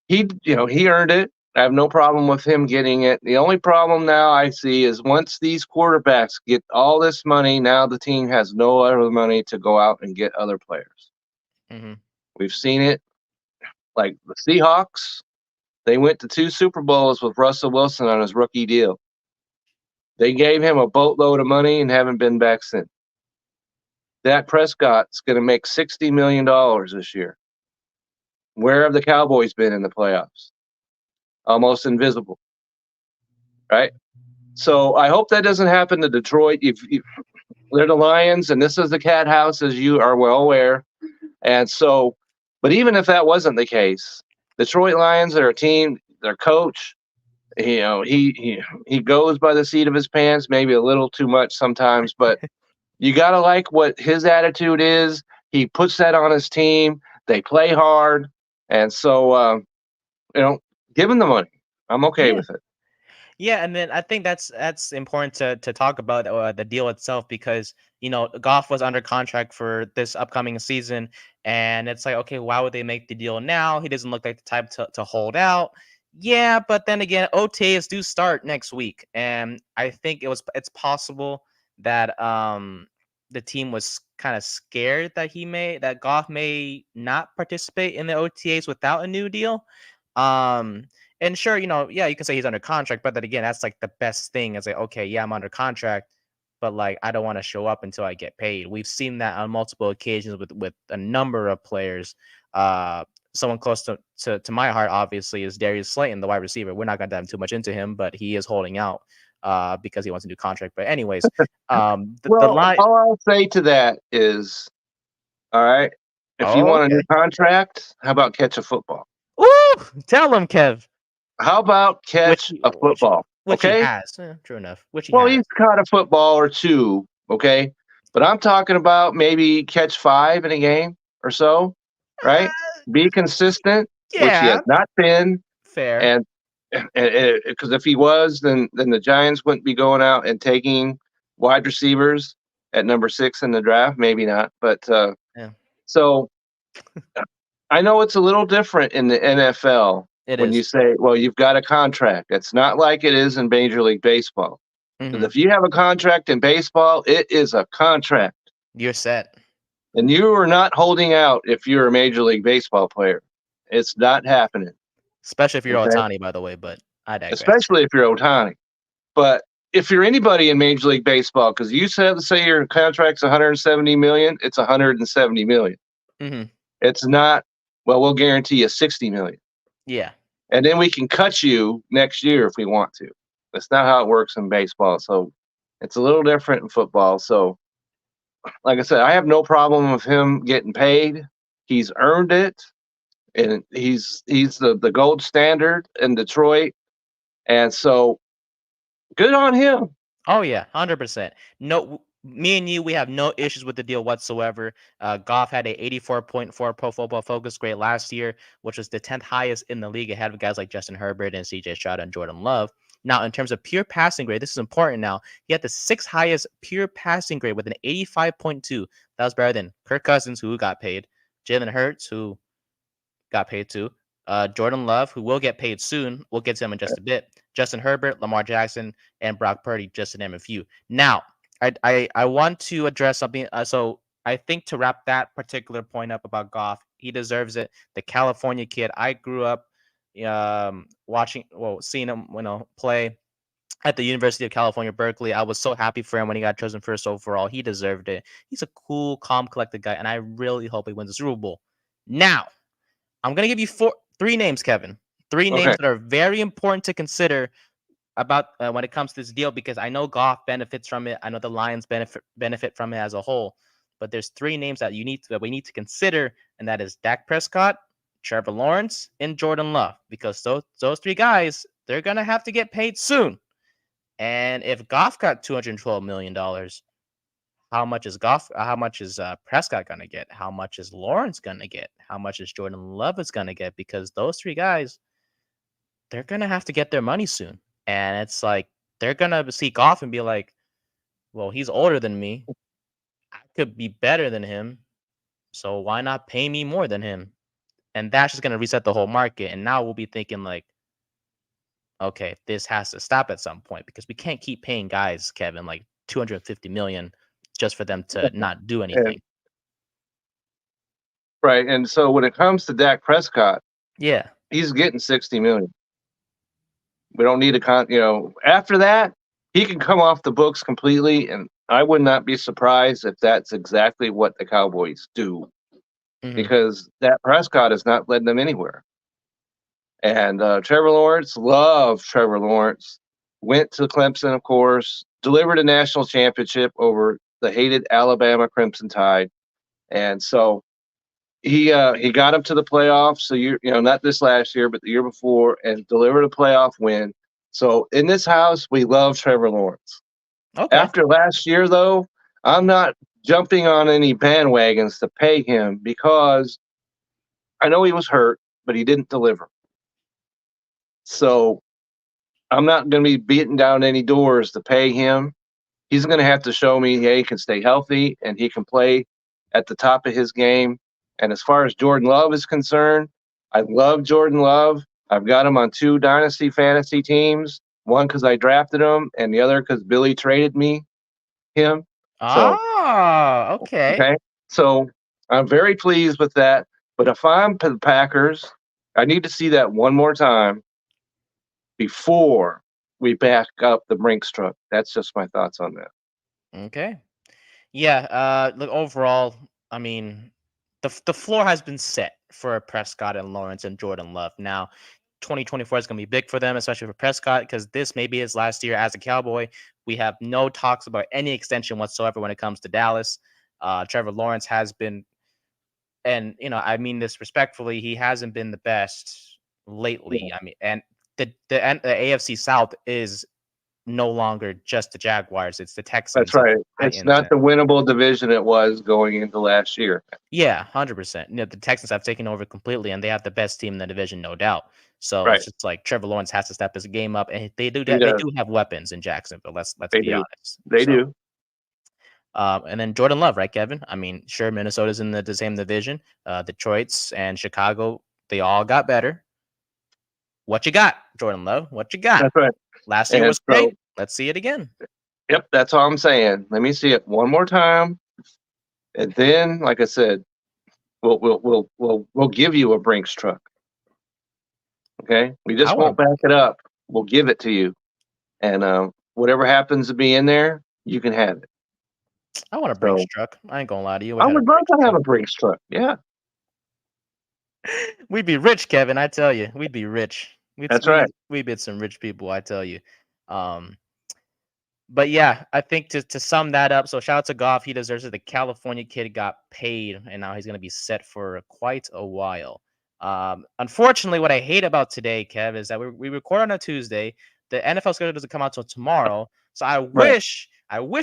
he earned it. I have no problem with him getting it. The only problem now I see is once these quarterbacks get all this money, now the team has no other money to go out and get other players. Mm-hmm. We've seen it, like the Seahawks. They went to 2 Super Bowls with Russell Wilson on his rookie deal. They gave him a boatload of money and haven't been back since. Dak Prescott's going to make $60 million this year. Where have the Cowboys been in the playoffs? Almost invisible, right? So I hope that doesn't happen to Detroit. If they're the Lions, and this is the cat house, as you are well aware. And so, but even if that wasn't the case, Detroit Lions are a team. Their coach, he goes by the seat of his pants, maybe a little too much sometimes, but you gotta like what his attitude is. He puts that on his team. They play hard, and so give him the money. I'm okay Yeah. with it. Yeah, and then I think that's important to talk about the deal itself because Goff was under contract for this upcoming season, and it's like, okay, why would they make the deal now? He doesn't look like the type to hold out. Yeah, but then again, OTAs do start next week, and I think it's possible that the team was kind of scared that Goff may not participate in the OTAs without a new deal. Um, and sure, yeah, you can say he's under contract, but then again, that's like the best thing is like, okay, yeah, I'm under contract, but like I don't want to show up until I get paid. We've seen that on multiple occasions with a number of players. Someone close to my heart, obviously, is Darius Slayton, the wide receiver. We're not going to dive too much into him, but he is holding out because he wants a new contract. But anyways, the Well, line. all I'll say to that is, all right, if you Oh, want a new okay. contract, how about catch a football? Ooh, tell him, Kev. How about Which catch he, a which football? which he Okay. has. True enough. Which he Well, has. he's caught a football or two. Okay. But I'm talking about maybe catch 5 in a game or so, right? Be consistent, which he has Yeah, not been. fair. And because if he was, then the Giants wouldn't be going out and taking wide receivers at number 6 in the draft. Maybe not. But Yeah, so I know it's a little different in the NFL it when you is. say, well, you've got a contract. It's not like it is in Major League Baseball. Because Hmm. if you have a contract in baseball, it is a contract. You're set, And you are not holding out if you're a Major League Baseball player. It's not happening. especially if you're Okay. Otani, by the way. But I digress. Especially if you're Otani. But if you're anybody in Major League Baseball, because you said say your contract's 170 million, it's 170 million. Hmm. It's not, well, we'll guarantee you 60 million. Yeah, And then we can cut you next year if we want to. That's not how it works in baseball. So it's a little different in football. So, like I said, I have no problem with him getting paid. He's earned it, and he's the gold standard in Detroit. And so, good on him. oh yeah, 100%. No, me and you, we have no issues with the deal whatsoever. Goff had a 84.4 Pro Football Focus grade last year, which was the 10th highest in the league, ahead of guys like Justin Herbert and C.J. Stroud and Jordan Love. Now, in terms of pure passing grade, this is important. Now, he had the 6th highest pure passing grade with an 85.2. That was better than Kirk Cousins, who got paid, Jalen Hurts, who got paid too. Jordan Love, who will get paid soon. We'll get to him in just a bit. Justin Herbert, Lamar Jackson, and Brock Purdy, just to name a few. Now, I want to address something. So I think to wrap that particular point up about Goff, he deserves it. The California kid. I grew up seeing him play at the University of California, Berkeley. I was so happy for him when he got chosen first overall. He deserved it. He's a cool, calm, collected guy, and I really hope he wins the Super Bowl. Now, I'm gonna give you three names, Kevin. Three Okay. names that are very important to consider about when it comes to this deal because I know Goff benefits from it. I know the Lions benefit from it as a whole. But there's three names that we need to consider, and that is Dak Prescott, Trevor Lawrence, and Jordan Love. Because those three guys, they're gonna have to get paid soon. And if Goff got $212 million, how much is Goff? How much is Prescott gonna get? How much is Lawrence gonna get? How much is Jordan Love is gonna get? Because those three guys, they're gonna have to get their money soon. And it's like they're gonna see Goff and be like, "Well, he's older than me. I could be better than him. So why not pay me more than him?" And that's just gonna reset the whole market. And now we'll be thinking like, okay, this has to stop at some point because we can't keep paying guys, Kevin, like 250 million just for them to not do And, anything. right. And so when it comes to Dak Prescott, Yeah. he's getting 60 million. We don't need after that, he can come off the books completely. And I would not be surprised if that's exactly what the Cowboys do, because Dak Prescott is not letting them anywhere. And Trevor Lawrence, love Trevor Lawrence, went to Clemson, of course, delivered a national championship over the hated Alabama Crimson Tide. And so he got him to the playoffs. So not this last year, but the year before, and delivered a playoff win. So in this house, we love Trevor Lawrence. Okay. After last year, though, I'm not jumping on any bandwagons to pay him because I know he was hurt, but he didn't deliver. So I'm not going to be beating down any doors to pay him. He's going to have to show me, hey, he can stay healthy and he can play at the top of his game. And as far as Jordan Love is concerned, I love Jordan Love. I've got him on 2 dynasty fantasy teams. One because I drafted him, and the other because Billy traded him. Okay. So I'm very pleased with that. But if I'm the Packers, I need to see that one more time before we back up the Brinks truck. That's just my thoughts on that. Okay. Yeah. Look, overall, I mean, the floor has been set for Prescott and Lawrence and Jordan Love. Now, 2024 is going to be big for them, especially for Prescott, because this may be his last year as a Cowboy. We have no talks about any extension whatsoever when it comes to Dallas. Trevor Lawrence has been, and I mean this respectfully, he hasn't been the best lately. Yeah. I mean, and the AFC South is no longer just the Jaguars; it's the Texans. That's right. It's not the winnable division it was going into last year. Yeah, 100%. The Texans have taken over completely, and they have the best team in the division, no doubt. So Right. it's just like Trevor Lawrence has to step his game up, and they do. He They does. do have weapons in Jacksonville. Let's They be do. honest. They do. And then Jordan Love, right, Kevin? I mean, sure, Minnesota's in the same division. Detroit's and Chicago, they all got better. What you got, Jordan Love? What you got? That's right. Last year was great. Let's see it again. Yep, that's all I'm saying. Let me see it one more time, and then, like I said, we'll give you a Brinks truck. Okay, we just won't back it up. We'll give it to you, and whatever happens to be in there, you can have it. I want a Brinks truck. I ain't gonna lie to you. I would love to have a Brinks truck. Yeah, we'd be rich, Kevin. I tell you, we'd be rich. That's right. We'd be some rich people. I tell you. But yeah, I think to sum that up, so shout out to Goff. He deserves it. The California kid got paid, and now he's going to be set for quite a while. Unfortunately, what I hate about today, Kev, is that we record on a Tuesday. The NFL schedule doesn't come out till tomorrow. So I wish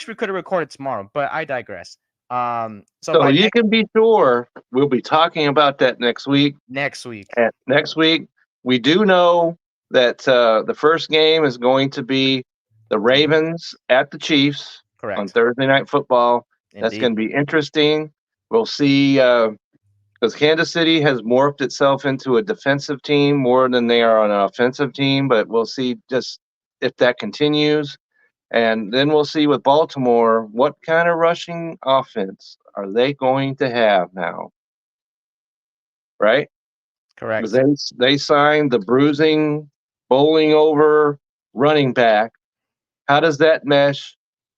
we could have recorded tomorrow, but I digress. So you can be sure we'll be talking about that next week. And next week, we do know that the first game is going to be the Ravens at the Chiefs. Correct. On Thursday Night Football. Indeed. That's going to be interesting. We'll see, because Kansas City has morphed itself into a defensive team more than they are an offensive team, but we'll see just if that continues. And then we'll see with Baltimore, what kind of rushing offense are they going to have now? Right? Correct. Because they signed the bruising, bowling over running back. How does that mesh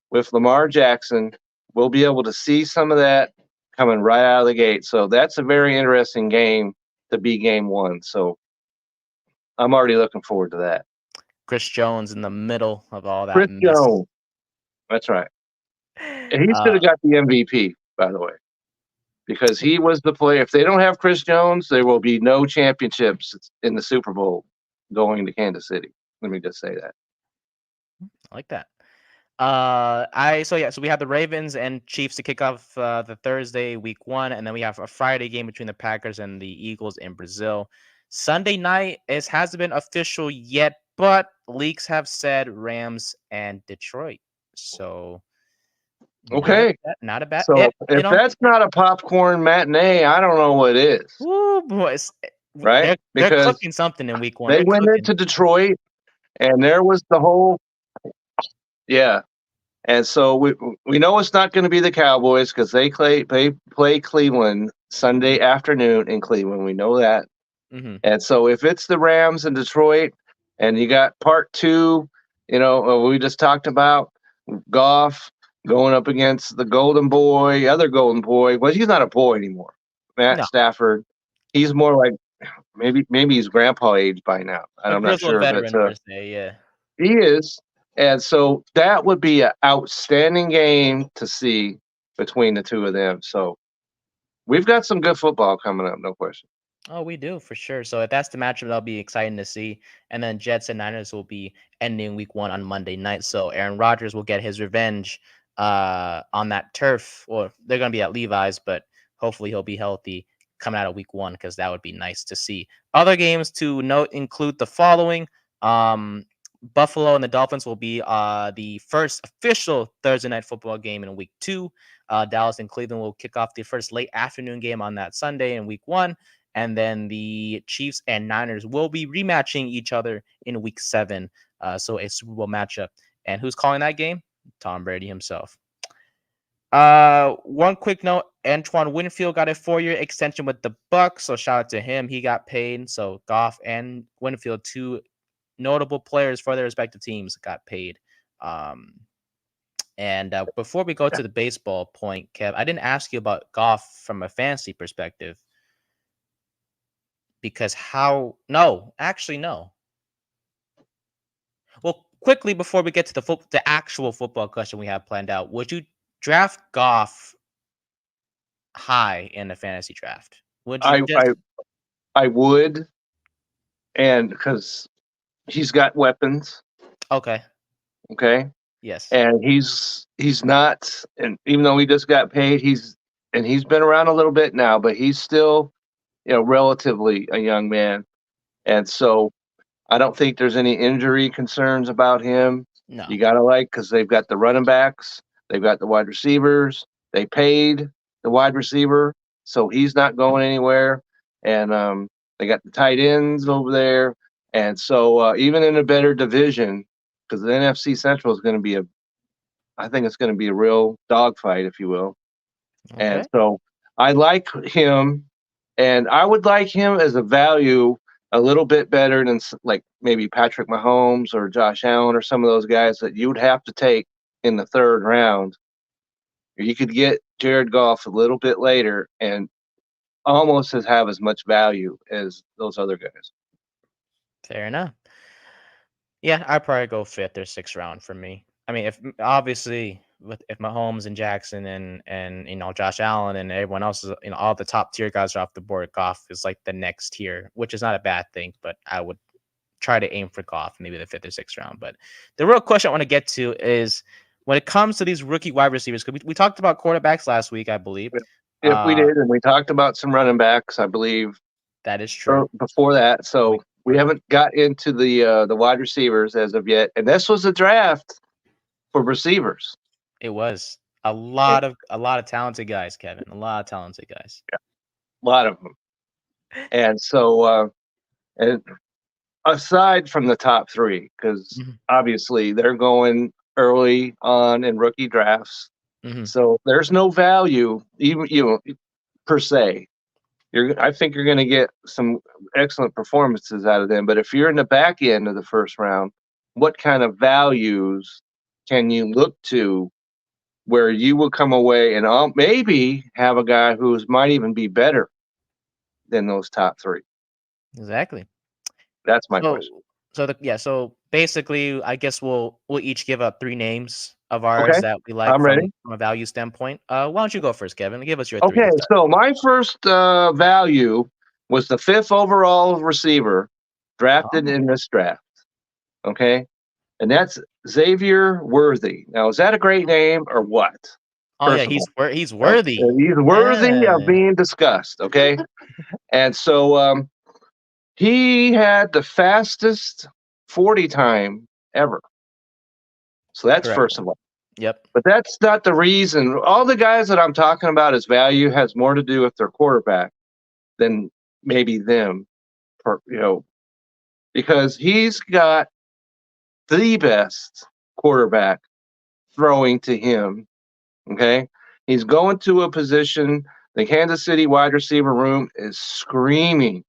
with Lamar Jackson? We'll be able to see some of that coming right out of the gate. So that's a very interesting game to be game one. So I'm already looking forward to that. Chris Jones in the middle of all that. Chris Jones. That's right. And he should have got the MVP, by the way, because he was the player. If they don't have Chris Jones, there will be no championships in the Super Bowl going to Kansas City. Let me just say that. I like that. So we have the Ravens and Chiefs to kick off the Thursday week 1, and then we have a Friday game between the Packers and the Eagles in Brazil. Sunday night hasn't been official yet, but leaks have said Rams and Detroit. So Okay. not a bad. So if that's not a popcorn matinee, I don't know what is. Ooh, boys, right? They're Because cooking something in week 1. they went into Detroit, and there was the whole, yeah. And so we know it's not going to be the Cowboys because they play Cleveland Sunday afternoon in Cleveland. We know that. Mm-hmm. And so if it's the Rams in Detroit, and you got part 2, we just talked about Goff going up against the golden boy, other golden boy. Well, he's not a boy anymore. Matt Stafford. He's more like maybe he's grandpa age by now. I'm not sure. Veteran, per se, yeah. He is. And so that would be an outstanding game to see between the two of them. So we've got some good football coming up, no question. Oh, we do, for sure. So if that's the matchup, that'll be exciting to see. And then Jets and Niners will be ending week 1 on Monday night. So Aaron Rodgers will get his revenge on that turf. Or they're going to be at Levi's, but hopefully he'll be healthy coming out of week 1, because that would be nice to see. Other games to note include the following. Buffalo and the Dolphins will be the first official Thursday night football game in week 2. Dallas and Cleveland will kick off the first late afternoon game on that Sunday in week 1. And then the Chiefs and Niners will be rematching each other in week 7. So a Super Bowl matchup. And who's calling that game? Tom Brady himself. One quick note, Antoine Winfield got a 4-year extension with the Bucs. So shout out to him. He got paid. So Goff and Winfield, 2 notable players for their respective teams, got paid. And before we go to the baseball point, Kev, I didn't ask you about Goff from a fantasy perspective. Because no. Well, quickly before we get to the actual football question we have planned out, would you draft Goff high in the fantasy draft? Would you? I would, and because he's got weapons. Okay. Yes. And he's not, and even though he just got paid, he's been around a little bit now, but he's still, relatively a young man. And so I don't think there's any injury concerns about him. No. You got to because they've got the running backs, they've got the wide receivers, they paid the wide receiver, so he's not going anywhere. And they got the tight ends over there. And so even in a better division, because the NFC Central is going to be I think it's going to be a real dogfight, if you will. Okay. And so I like him, and I would like him as a value a little bit better than like maybe Patrick Mahomes or Josh Allen or some of those guys that you would have to take in the 3rd round. You could get Jared Goff a little bit later and almost have as much value as those other guys. Fair enough. Yeah, I'd probably go 5th or 6th round for me. I mean, if Mahomes and Jackson and Josh Allen and everyone else is, all the top tier guys are off the board, Goff is like the next tier, which is not a bad thing, but I would try to aim for Goff, maybe the 5th or 6th round. But the real question I want to get to is when it comes to these rookie wide receivers, because we talked about quarterbacks last week, I believe. If we did, and we talked about some running backs, I believe. That is true. Before that, so we haven't got into the wide receivers as of yet, and this was a draft for receivers. It was a lot of talented guys, Kevin. A lot of talented guys. Yeah, a lot of them. And so, and aside from the top 3, because obviously they're going early on in rookie drafts, so there's no value even per se. I think you're going to get some excellent performances out of them. But if you're in the back end of the 1st round, what kind of values can you look to where you will come away and maybe have a guy who might even be better than those top 3? Exactly. That's my question. So basically, I guess we'll each give up 3 names of ours that we like from a value standpoint. Why don't you go first, Kevin? Give us your 3. Okay, so my first value was the 5th overall receiver drafted in this draft. Okay, and that's Xavier Worthy. Now, is that a great name or what? Oh yeah, First of all, he's worthy. he's worthy of Yeah, being discussed. Okay, and so he had the fastest 40 time ever. So that's correct. first of all. Yep. But that's not the reason. All the guys that I'm talking about, his value has more to do with their quarterback than maybe them, because he's got the best quarterback throwing to him. Okay. He's going to a position, the Kansas City wide receiver room is screaming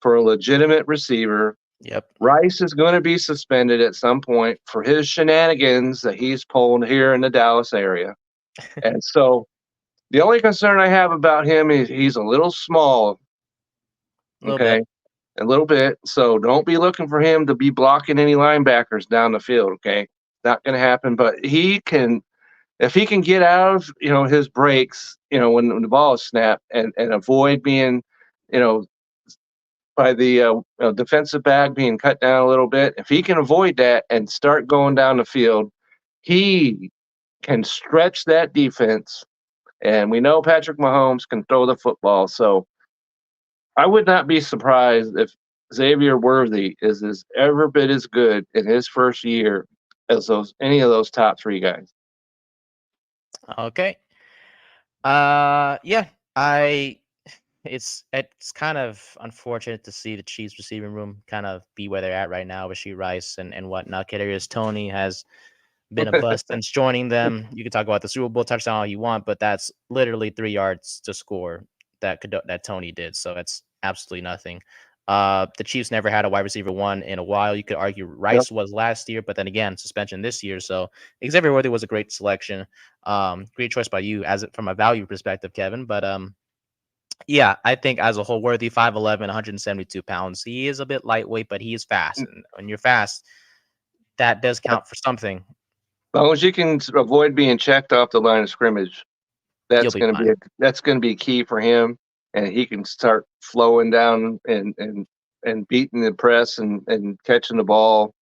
for a legitimate receiver. Yep. Rice is going to be suspended at some point for his shenanigans that he's pulled here in the Dallas area. And so the only concern I have about him is he's a little small, A little bit. okay? A little bit. So don't be looking for him to be blocking any linebackers down the field, okay? Not going to happen, but he can, if he can get out of, his breaks, when the ball is snapped and avoid being, you know, by the defensive back being cut down a little bit, if he can avoid that and start going down the field, he can stretch that defense. And we know Patrick Mahomes can throw the football. So I would not be surprised if Xavier Worthy is as ever bit as good in his first year as any of those top three guys. Okay. Yeah. I it's kind of unfortunate to see the Chiefs receiving room kind of be where they're at right now with Rasheed Rice and whatnot. Kadarius Toney has been a bust since joining them. You can talk about the Super Bowl touchdown all you want, but that's literally 3 yards to score that Toney did. So it's absolutely nothing. The Chiefs never had a wide receiver one in a while. You could argue Yep. Rice was last year, but then again, suspension this year. So Xavier Worthy was a great selection. Great choice by you as from a value perspective, Kevin. But yeah, I think as a whole, Worthy 5'11", 172 pounds. He is a bit lightweight, but he is fast. And when you're fast, that does count for something. As long as you can avoid being checked off the line of scrimmage, You'll that's be going to fine. be key for him, and he can start flowing down and beating the press and catching the ball.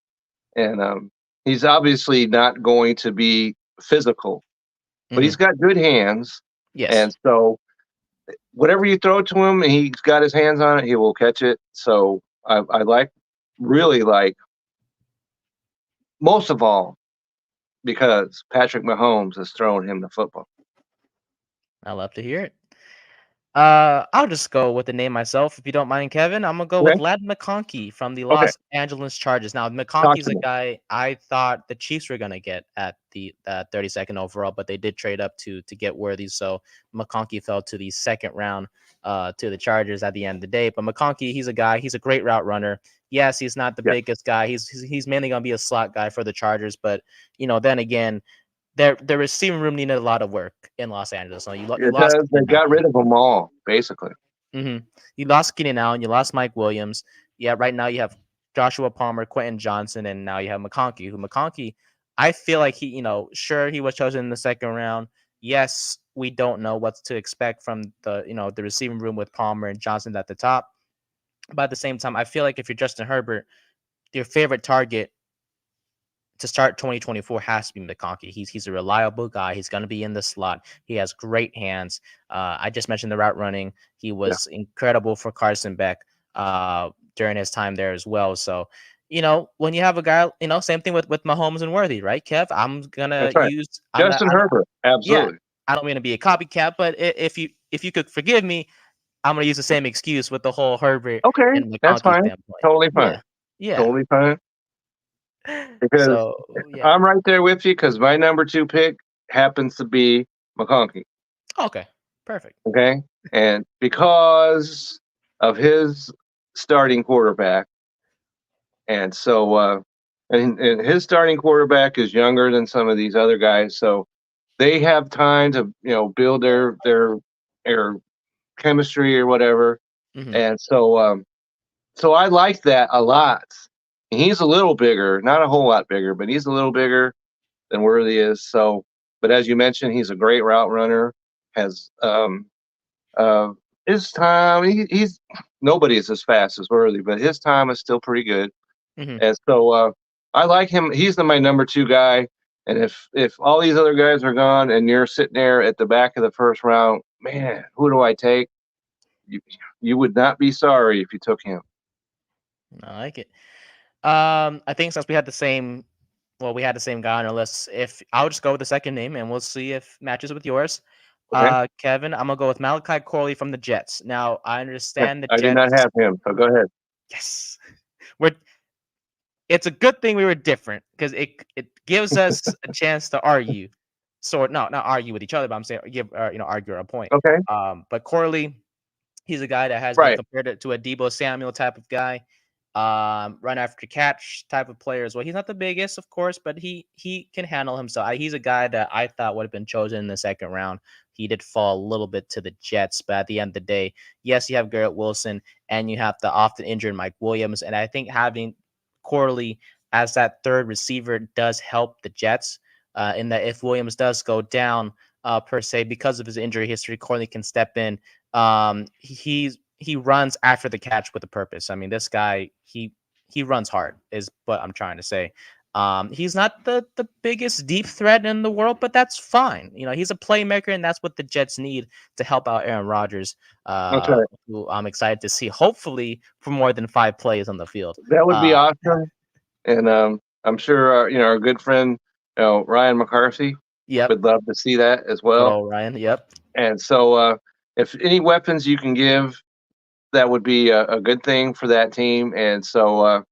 And he's obviously not going to be physical, but he's Hmm. got good hands, Yes. and so whatever you throw to him, and he's got his hands on it, he will catch it. So I really like most of all because Patrick Mahomes has thrown him the football. I love to hear it. I'll just go with the name myself, if you don't mind, Kevin. I'm gonna go Okay, with Ladd McConkey from the okay, Los Angeles Chargers. Now, talk McConkey's to a me. guy I thought the Chiefs were gonna get at the 32nd overall, but they did trade up to get Worthy. So McConkey fell to the second round to the Chargers at the end of the day. But McConkey, he's a guy. He's a great route runner. Yes, he's not the Yeah, biggest guy. He's mainly gonna be a slot guy for the Chargers. But then again, their receiving room needed a lot of work in Los Angeles. So you it lost does. They Keenan got Allen. rid of them all basically. Hmm. You lost Keenan Allen. You lost Mike Williams. Yeah, right now you have Joshua Palmer, Quentin Johnson, and now you have McConkey. Who McConkey, I feel like sure he was chosen in the second round. Yes, we don't know what to expect from the receiving room with Palmer and Johnson at the top. But at the same time, I feel like if you're Justin Herbert, your favorite target to start 2024 has to be McConkey. He's a reliable guy. He's going to be in the slot. He has great hands. I just mentioned the route running. He Yeah, was incredible for Carson Beck during his time there as well. So, when you have a guy, same thing with Mahomes and Worthy, right, Kev? I'm gonna that's right. use. Justin Herbert, Yeah. absolutely. I don't mean to be a copycat, but if you could forgive me, I'm gonna use the same excuse with the whole Herbert Okay, and that's McConkey fine. standpoint. Totally fine. Yeah. Yeah. Totally fine. Because So yeah. I'm right there with you. Because my number two pick happens to be McConkey. Okay. Perfect. Okay, and because of his starting quarterback, and so and his starting quarterback is younger than some of these other guys, so they have time to build their chemistry or whatever, Hmm. and so I like that a lot. And he's a little bigger, not a whole lot bigger, but he's a little bigger than Worthy is. So, but as you mentioned, he's a great route runner. Has uh, his time, he's nobody is as fast as Worthy, but his time is still pretty good. Hmm. And so I like him. He's my number 2 guy. And if all these other guys are gone and you're sitting there at the back of the first round, man, who do I take? You, you would not be sorry if you took him. I like it. I think since we had the same, well, we had the same guy on our list. If I'll just go with the second name, and we'll see if matches with yours. Okay. Kevin, I'm gonna go with Malachi Corley from the Jets. Now I understand the I did not Jets. have him, so go ahead. Yes, we're. It's a good thing we were different because it gives us a chance to argue. So no, not argue with each other, but I'm saying give argue our point. Okay. But Corley, he's a guy that has been Right. compared to a Debo Samuel type of guy, run after catch type of player as well. He's not the biggest, of course, but he can handle himself. He's a guy that I thought would have been chosen in the second round. He did fall a little bit to the Jets, but at the end of the day, yes, you have Garrett Wilson and you have the often injured Mike Williams, and I think having Corley as that third receiver does help the Jets. In that if Williams does go down, per se, because of his injury history, Corley can step in. He runs after the catch with a purpose. I mean, this guy he runs hard is what I'm trying to say. He's not the biggest deep threat in the world, but that's fine. He's a playmaker, and that's what the Jets need to help out Aaron Rodgers. That's right. Who I'm excited to see, hopefully for more than 5 plays on the field. That would be Uh, awesome. And I'm sure our good friend, Ryan McCarthy yep, would love to see that as good well. old Ryan. Yep. And so if any weapons you can give, that would be a good thing for that team. And so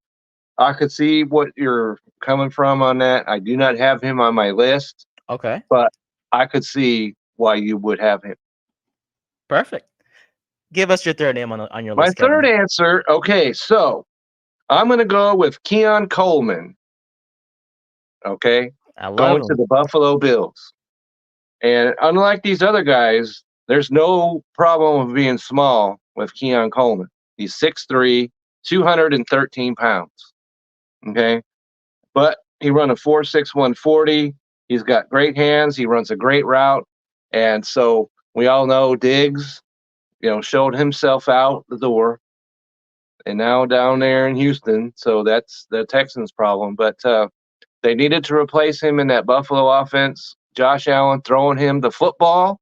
I could see what you're coming from on that. I do not have him on my list, Okay. but I could see why you would have him. Perfect. Give us your third name on your My list, third Kevin. answer, okay, so I'm going to go with Keon Coleman, okay, I love going to him. the Buffalo Bills. And unlike these other guys, there's no problem of being small with Keon Coleman. He's 6'3", 213 pounds, okay? But he run a 4.6 140. He's got great hands. He runs a great route. And so we all know Diggs, showed himself out the door and now down there in Houston. So that's the Texans' problem. But they needed to replace him in that Buffalo offense. Josh Allen throwing him the football.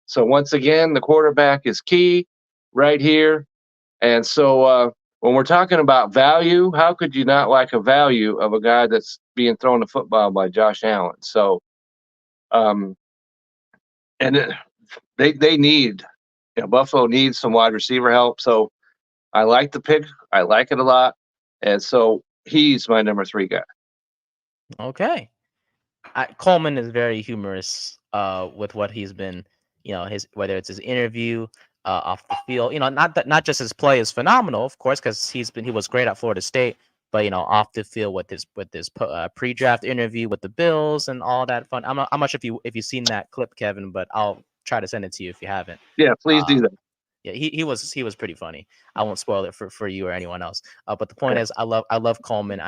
So once again, the quarterback is key right here. And so when we're talking about value, how could you not like a value of a guy that's being thrown the football by Josh Allen? So, um, and they need, Buffalo needs some wide receiver help. So I like the pick. I like it a lot. And so he's my number 3 guy. Okay. Coleman is very humorous with what he's been, his whether it's his interview off the field, not just his play is phenomenal, of course, because he was great at Florida State, but off the field with his pre-draft interview with the Bills and all that fun. I'm not sure if you've seen that clip, Kevin, but I'll try to send it to you if you haven't. Yeah, please Uh, do that. yeah, he was pretty funny. I won't spoil it for you or anyone else. But the point Okay. is, I love Coleman.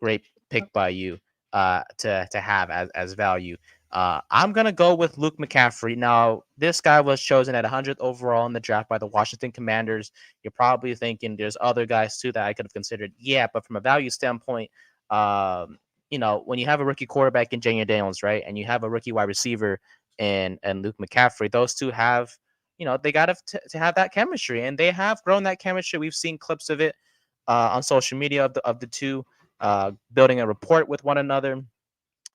Great pick by you. To have as value. I'm gonna go with Luke McCaffrey. Now, this guy was chosen at 100th overall in the draft by the Washington Commanders. You're probably thinking there's other guys too that I could have considered. Yeah, but from a value standpoint, when you have a rookie quarterback in Junior Daniels, right, and you have a rookie wide receiver and Luke McCaffrey, those two have, they got to have that chemistry, and they have grown that chemistry. We've seen clips of it on social media of the two building a rapport with one another.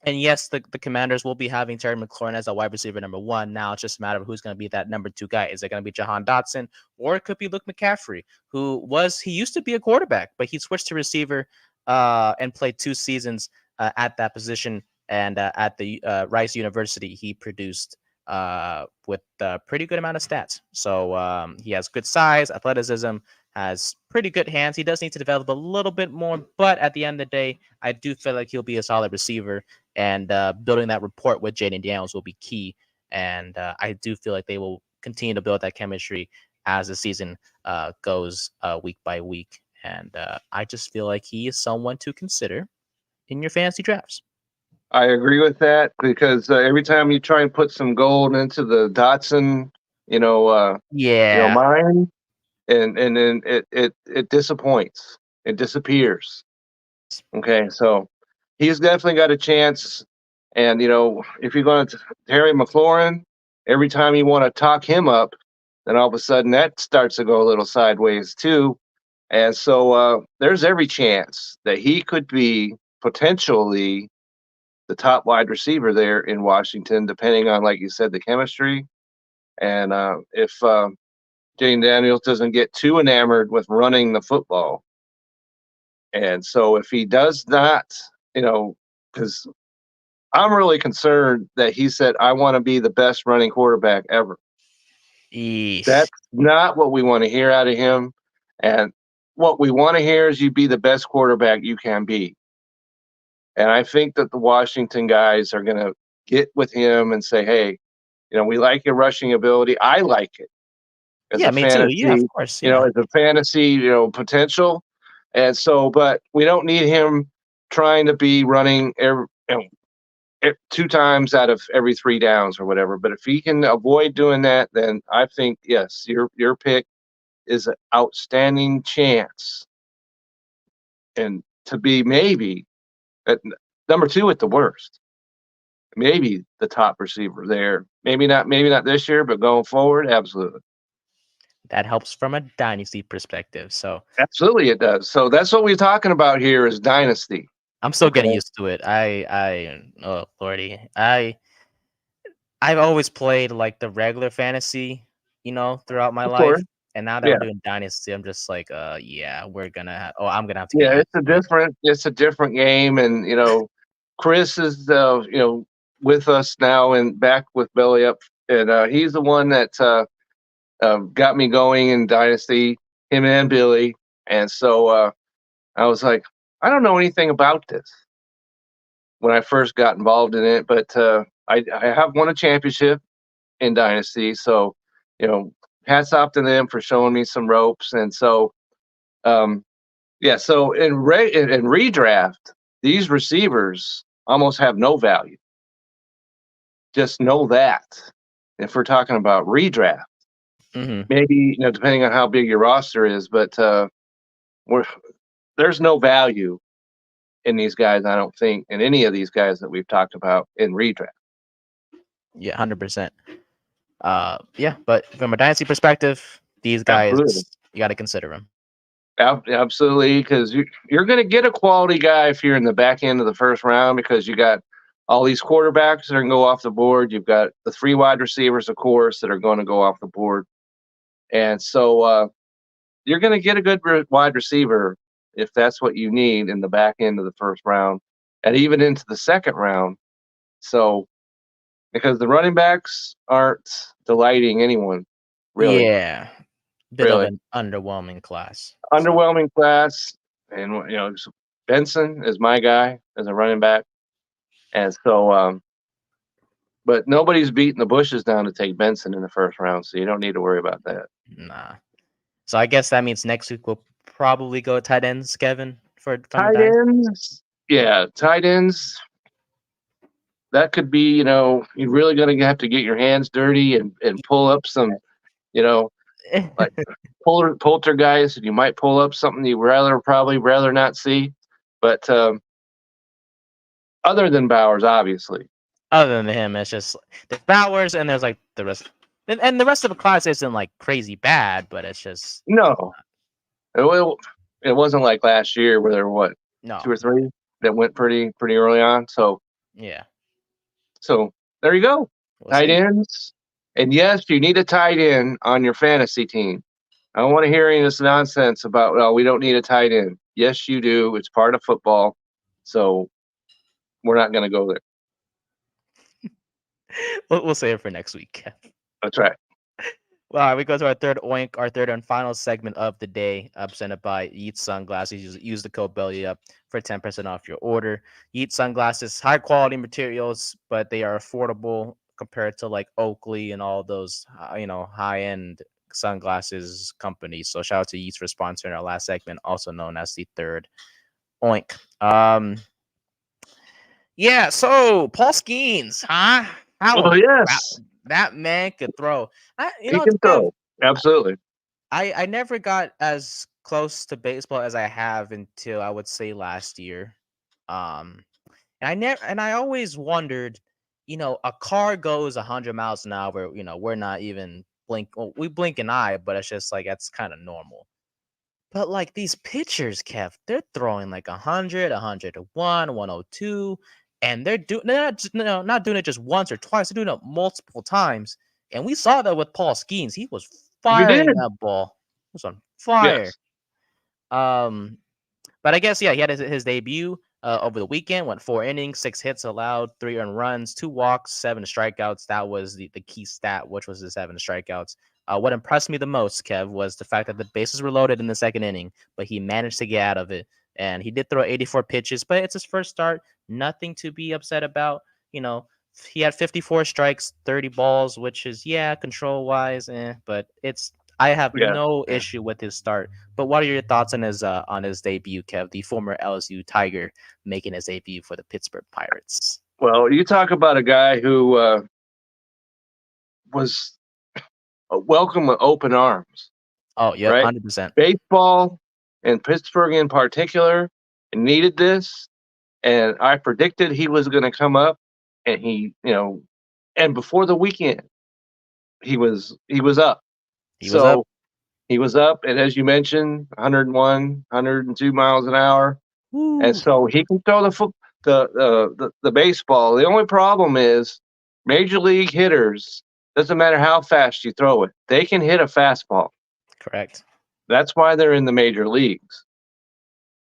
And yes, the Commanders will be having Terry McLaurin as a wide receiver number 1. Now it's just a matter of who's going to be that number 2 guy. Is it going to be Jahan Dotson, or it could be Luke McCaffrey, he used to be a quarterback, but he switched to receiver and played 2 seasons at that position. And at the Rice University, he produced with a pretty good amount of stats. So he has good size, athleticism, has pretty good hands. He does need to develop a little bit more, but at the end of the day, I do feel like he'll be a solid receiver, and building that rapport with Jaden Daniels will be key. And I do feel like they will continue to build that chemistry as the season goes week by week. And I just feel like he is someone to consider in your fantasy drafts. I agree with that because every time you try and put some gold into the Dotson, Yeah. mine, and then it disappoints. It disappears. Okay, so he's definitely got a chance. And if you're going to Terry McLaurin, every time you want to talk him up, then all of a sudden that starts to go a little sideways too. And so there's every chance that he could be potentially the top wide receiver there in Washington, depending on, like you said, the chemistry. And if Jane Daniels doesn't get too enamored with running the football. And so if he does not, because I'm really concerned that he said, I want to be the best running quarterback ever. Eesh. That's not what we want to hear out of him. And what we want to hear is you be the best quarterback you can be. And I think that the Washington guys are going to get with him and say, hey, we like your rushing ability. I like it as Yeah, a me too. Yeah, of fantasy, course. Yeah. as a fantasy, potential. And so, but we don't need him trying to be running two times out of every 3 downs or whatever. But if he can avoid doing that, then I think, yes, your pick is an outstanding chance. And to be maybe at number 2 at the worst. Maybe the top receiver there. Maybe not this year, but going forward, absolutely. That helps from a dynasty perspective. So Absolutely it does. So that's what we're talking about here is dynasty. I'm still getting Okay. used to it. Oh lordy. I've always played like the regular fantasy, throughout my Of course. life. And now that Yeah. I'm doing dynasty, I'm just like, yeah, I'm gonna have to get Yeah, used to it. it's a different game. And Chris is with us now and back with Belly Up. And he's the one that got me going in Dynasty, him and Billy. And so I was like, I don't know anything about this when I first got involved in it, but I have won a championship in Dynasty. So, hats off to them for showing me some ropes. And so, yeah, so in redraft, these receivers almost have no value. Just know that. If we're talking about redraft, Mm-hmm. maybe depending on how big your roster is, but there's no value in these guys. I don't think in any of these guys that we've talked about in redraft. Yeah, 100%. Yeah, but from a dynasty perspective, these guys Absolutely. you got to consider them. Absolutely, because you're going to get a quality guy if you're in the back end of the first round because you got all these quarterbacks that are going to go off the board. You've got the 3 wide receivers, of course, that are going to go off the board. And so you're going to get a good wide receiver if that's what you need in the back end of the first round and even into the second round. So because the running backs aren't delighting anyone, really. Yeah, bit of Really. an underwhelming class. Underwhelming class. And, Benson is my guy as a running back. And so, but nobody's beating the bushes down to take Benson in the first round. So you don't need to worry about that. Nah. So I guess that means next week we'll probably go tight ends, Kevin, from a Tight dynasty. ends. Yeah, tight ends. That could be, you're really going to have to get your hands dirty and pull up some, like poltergeist, and you might pull up something you probably rather not see. But other than Bowers, obviously. Other than him, it's just there's Bowers and there's like the rest, and the rest of the class isn't like crazy bad, but it's just No, it wasn't like last year where there were 2 no. or 3 that went pretty early on. So Yeah. There you go. We'll Tight see. ends. And yes, you need a tight end on your fantasy team. I don't want to hear any of this nonsense about, well, we don't need a tight end. Yes, you do. It's part of football. So we're not going to go there. We'll save it for next week. That's right. Well, we go to our third oink, our third and final segment of the day, presented by Yeet Sunglasses. Use the code Belly Up for 10% off your order. Yeet Sunglasses, high quality materials, but they are affordable compared to like Oakley and all those, high end sunglasses companies. So shout out to Yeet for sponsoring our last segment, also known as the third oink. Yeah. So Paul Skeens, huh? Yes. That man could throw. He can throw. Absolutely. I never got as close to baseball as I have until I would say last year. Um, and I always wondered, a car goes 100 miles an hour. We're not even we blink an eye, but it's just like that's kind of normal. But like these pitchers, Kev, they're throwing like 100, 101, 102, and they're not doing it just once or twice. They're doing it multiple times. And we saw that with Paul Skeens. He was We did. firing that ball. It was on fire. Yes. Um, but I guess, yeah, he had his debut over the weekend, went 4 innings, 6 hits allowed, 3 earned runs, 2 walks, 7 strikeouts. That was the key stat, which was the 7 strikeouts. What impressed me the most, Kev, was the fact that the bases were loaded in the second inning, but he managed to get out of it. And he did throw 84 pitches, but it's his first start. Nothing to be upset about. He had 54 strikes, 30 balls, which is, yeah, control wise, but I have Yeah. no issue with his start. But what are your thoughts on his debut, Kev? The former LSU Tiger making his debut for the Pittsburgh Pirates. Well, you talk about a guy who was welcome with open arms, Oh, yep, right? 100%. Baseball and Pittsburgh in particular needed this, and I predicted he was going to come up, and and before the weekend, he was up. He was up. So he was up, and as you mentioned, 101, 102 miles an hour, and Woo. so he can throw the baseball. The only problem is major league hitters. Doesn't matter how fast you throw it, they can hit a fastball. Correct. That's why they're in the major leagues.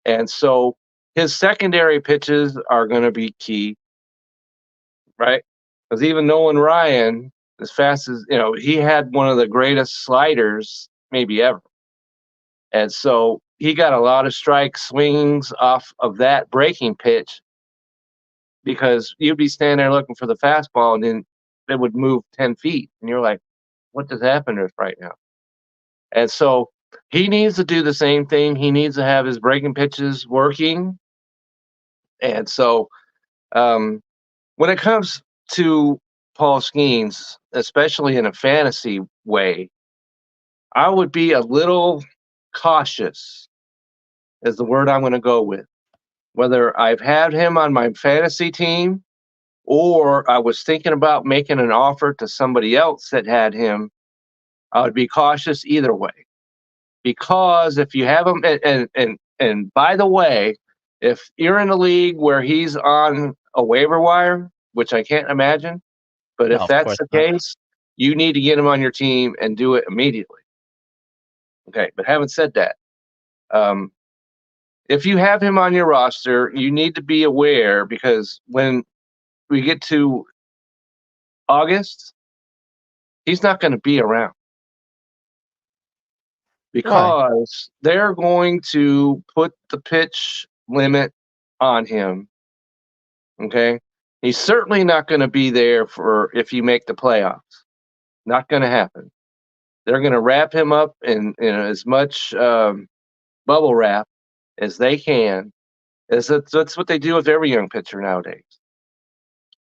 And so his secondary pitches are going to be key, right? Because even Nolan Ryan, as fast as he had one of the greatest sliders maybe ever. And so he got a lot of strike swings off of that breaking pitch because you'd be standing there looking for the fastball and then it would move 10 feet. And you're like, what just happened to us right now? And so he needs to do the same thing. He needs to have his breaking pitches working. And so when it comes to Paul Skeens, especially in a fantasy way, I would be a little cautious, is the word I'm going to go with. Whether I've had him on my fantasy team or I was thinking about making an offer to somebody else that had him, I would be cautious either way. Because if you have him, and by the way, if you're in a league where he's on a waiver wire, which I can't imagine, but No, if of that's course the not. case, you need to get him on your team and do it immediately. Okay, but having said that, um, if you have him on your roster, you need to be aware because when we get to August, he's not going to be around Why? because they're going to put the pitch limit on him. Okay. He's certainly not going to be there for if you make the playoffs. Not going to happen. They're going to wrap him up in as much bubble wrap as they can. That's what they do with every young pitcher nowadays.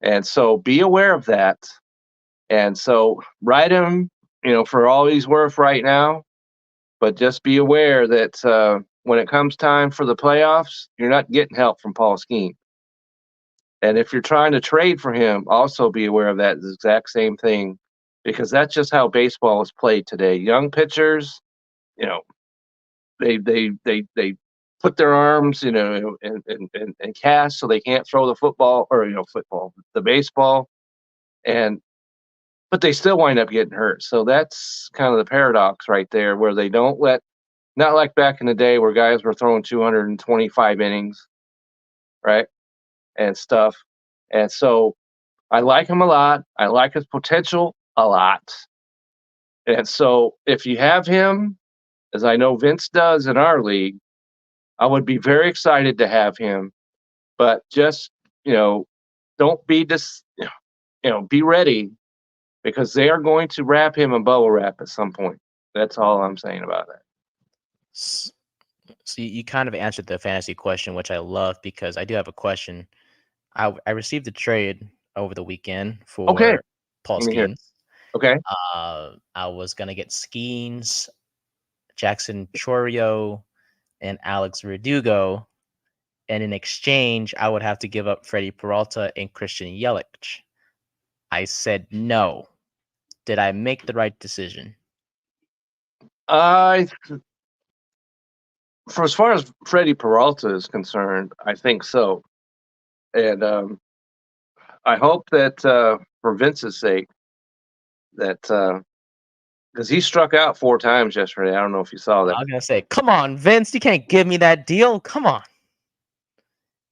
And so be aware of that. And so ride him, for all he's worth right now. But just be aware that when it comes time for the playoffs, you're not getting help from Paul Skeens. And if you're trying to trade for him, also be aware of that exact same thing, because that's just how baseball is played today. Young pitchers, you know, they put their arms, and cast so they can't throw the football or the baseball, but they still wind up getting hurt. So that's kind of the paradox right there, where they don't let, not like back in the day where guys were throwing 225 innings, right, and stuff. And so I like him a lot. I like his potential a lot. And so if you have him, as I know Vince does in our league, I would be very excited to have him. But just, don't be be ready, because they are going to wrap him in bubble wrap at some point. That's all I'm saying about that. So you kind of answered the fantasy question, which I love because I do have a question. I received a trade over the weekend Okay. for Paul Let me hear. Skeens. Okay. I was gonna get Skeens, Jackson Chorio, and Alex Verdugo. And in exchange, I would have to give up Freddie Peralta and Christian Yelich. I said no. Did I make the right decision? For as far as Freddie Peralta is concerned, I think so. And I hope that for Vince's sake, that because he struck out 4 times yesterday. I don't know if you saw that. I was gonna say, come on, Vince, you can't give me that deal. Come on.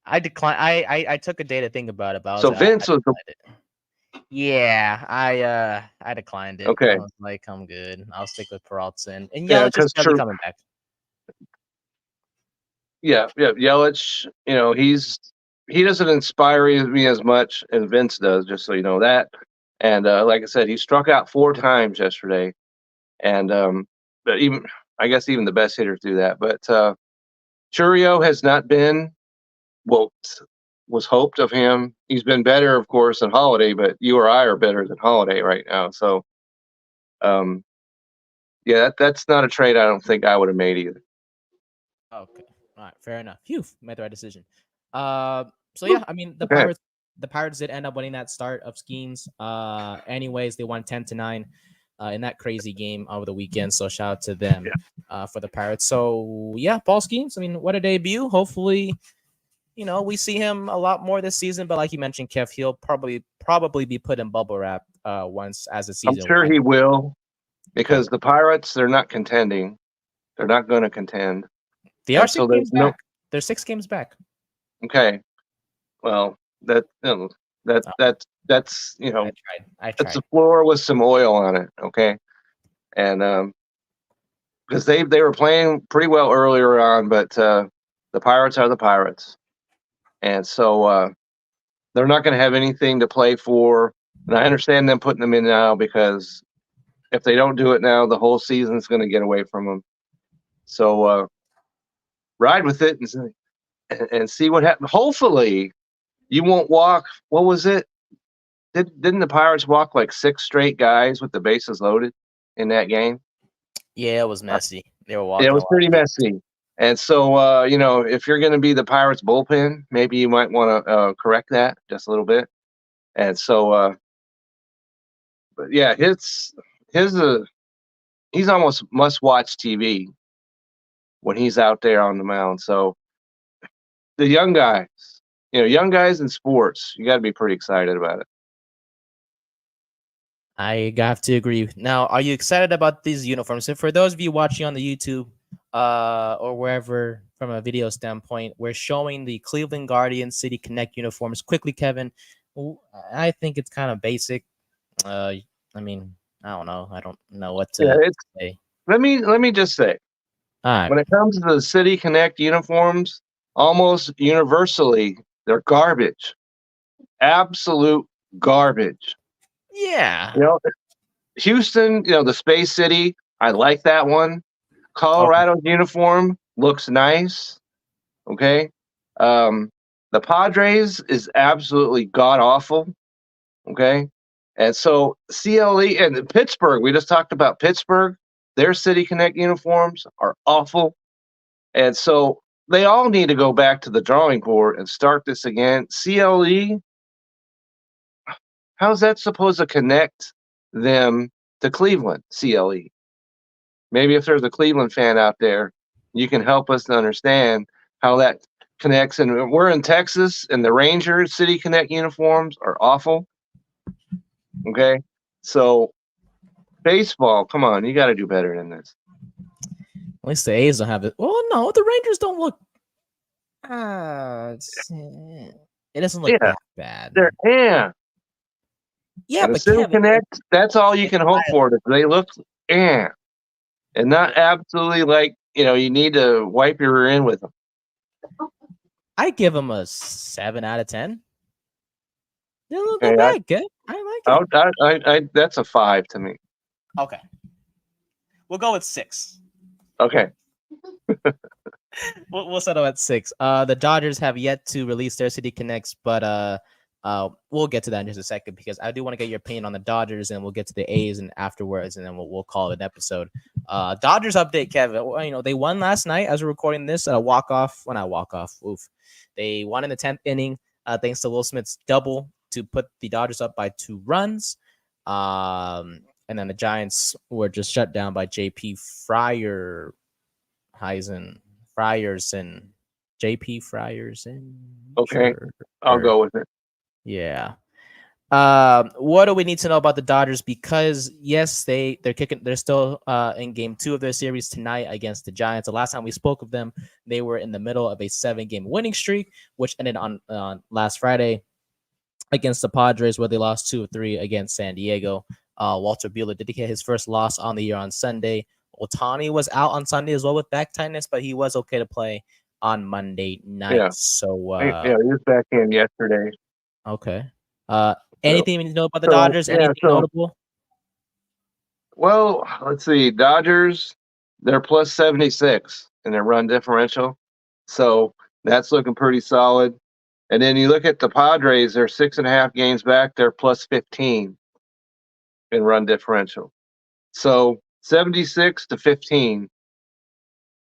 I declined. I took a day to think about it. But So Vince was yeah, I declined it. okay. I was like, I'm good. I'll stick with Peralta and Yeah, Yelich is probably coming back. Yeah, Yelich, he doesn't inspire me as much as Vince does, just so you know that. And like I said, he struck out 4 times yesterday. And but I guess even the best hitters do that. But Churio has not been what was hoped of him. He's been better, of course, than Holiday, but you or I are better than Holiday right now. So, yeah, that's not a trade I don't think I would have made either. Okay, all right, fair enough. Phew, made the right decision. So yeah, I mean the Pirates did end up winning that start of schemes. Anyways, they won 10-9 in that crazy game over the weekend. So shout out to them for the Pirates. So yeah, Paul Skeens. I mean, what a debut. Hopefully, we see him a lot more this season. But like you mentioned, Kev, he'll probably be put in bubble wrap once as the season. I'm sure he will, because the Pirates, they're not contending. They're not going to contend. They are 6 games back. They're 6 games back. Okay. Well, that's I tried. It's a floor with some oil on it. Okay. And because they were playing pretty well earlier on, but the Pirates are the Pirates, and so they're not going to have anything to play for. And I understand them putting them in now, because if they don't do it now, the whole season's going to get away from them. So ride with it and see what happens. Hopefully, you won't walk. What was it? Didn't the Pirates walk like 6 straight guys with the bases loaded in that game? Yeah, it was messy. They were walking. It was pretty messy. And so, if you're going to be the Pirates bullpen, maybe you might want to correct that just a little bit. And so, but yeah, he's almost must-watch TV when he's out there on the mound. So the young guys, young guys in sports, you got to be pretty excited about it. I have to agree. Now, are you excited about these uniforms? So for those of you watching on the YouTube or wherever from a video standpoint, we're showing the Cleveland Guardians City Connect uniforms. Quickly, Kevin, I think it's kind of basic. I mean, I don't know. I don't know what to say. Let me just say, when it comes to the City Connect uniforms, almost universally, they're garbage. Absolute garbage. Yeah. Houston, the Space City, I like that one. Colorado's uniform looks nice. Okay. The Padres is absolutely god awful. Okay. And so CLE and Pittsburgh, we just talked about Pittsburgh. Their City Connect uniforms are awful. And so they all need to go back to the drawing board and start this again. CLE, how's that supposed to connect them to Cleveland, CLE? Maybe if there's a Cleveland fan out there, you can help us to understand how that connects. And we're in Texas, and the Rangers City Connect uniforms are awful. Okay? So, baseball, come on, you got to do better than this. At least the A's don't have it. Well, no, the Rangers don't look. It doesn't look that bad. Yeah, but City Connect, that's all you can hope for. They look and not absolutely like, you need to wipe your rear end with them. I give them a 7 out of 10. They don't look that bad. Good. I like it. That's a 5 to me. Okay. We'll go with 6. Okay. We'll settle at 6. The Dodgers have yet to release their City Connects, but We'll get to that in just a second because I do want to get your opinion on the Dodgers, and we'll get to the A's and afterwards, and then we'll call it an episode. Dodgers update, Kevin. Well, they won last night as we're recording this. Walk off. Well, not walk off. Oof. They won in the 10th inning thanks to Will Smith's double to put the Dodgers up by 2 runs. And then the Giants were just shut down by JP Frierson. Okay, sure. I'll go with it. Yeah. What do we need to know about the Dodgers? Because yes, they're still in game 2 of their series tonight against the Giants. The last time we spoke of them, they were in the middle of a 7-game winning streak, which ended on last Friday against the Padres, where they lost 2 of 3 against San Diego. Walter Buehler did get his first loss on the year on Sunday. Ohtani was out on Sunday as well with back tightness, but he was okay to play on Monday night. Yeah. So he was back in yesterday. Okay. Anything you know about the Dodgers? Anything notable? Well, let's see. Dodgers, they're plus 76 in their run differential. So that's looking pretty solid. And then you look at the Padres, they're 6.5 games back. They're plus 15 in run differential. So 76 to 15.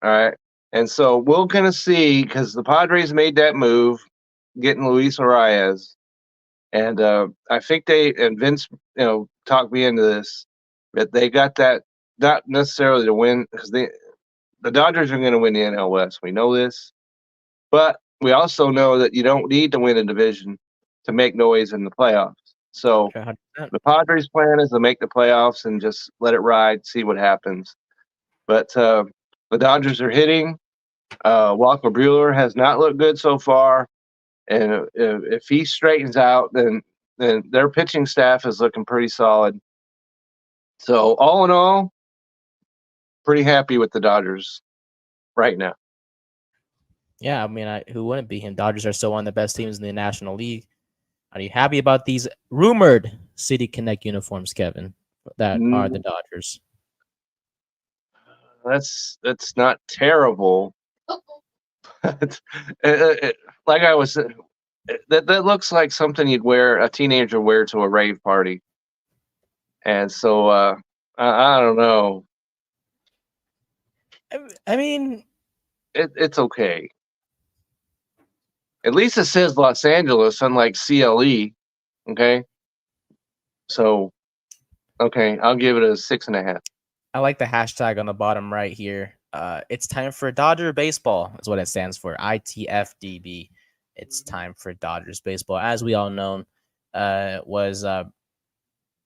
All right. And so we're going to see, because the Padres made that move, getting Luis Arias. And I think Vince, talked me into this, that they got that, not necessarily to win, because the Dodgers are going to win the NL West. We know this. But we also know that you don't need to win a division to make noise in the playoffs. So the Padres' plan is to make the playoffs and just let it ride, see what happens. But the Dodgers are hitting. Walker Buehler has not looked good so far. And if he straightens out, then their pitching staff is looking pretty solid. So all in all, pretty happy with the Dodgers right now. Yeah, I mean, who wouldn't be him? Dodgers are still one of the best teams in the National League. Are you happy about these rumored City Connect uniforms, Kevin, that are the Dodgers? That's not terrible. Like I was, that looks like something a teenager wear to a rave party. And so I don't know. I mean, it's okay. At least it says Los Angeles, unlike CLE. Okay. So, okay, I'll give it a 6.5. I like the hashtag on the bottom right here. It's time for Dodger baseball is what it stands for. ITFDB. It's time for Dodgers baseball. As we all know,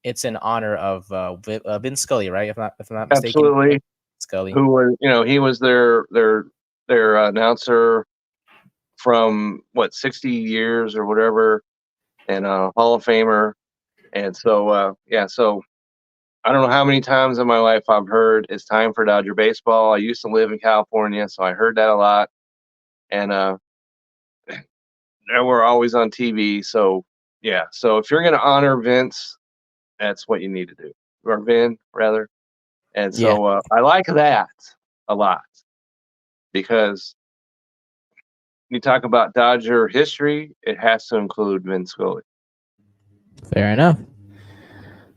it's in honor of Vince Scully, right? If I'm not mistaken. Absolutely. Scully, who was, he was their announcer from 60 years or whatever, and Hall of Famer. And so so I don't know how many times in my life I've heard it's time for Dodger baseball. I used to live in California, so I heard that a lot. And they were always on TV. So yeah, so if you're going to honor Vince, that's what you need to do, or Vin rather. And so I like that a lot, because you talk about Dodger history, it has to include Vin Scully. Fair enough.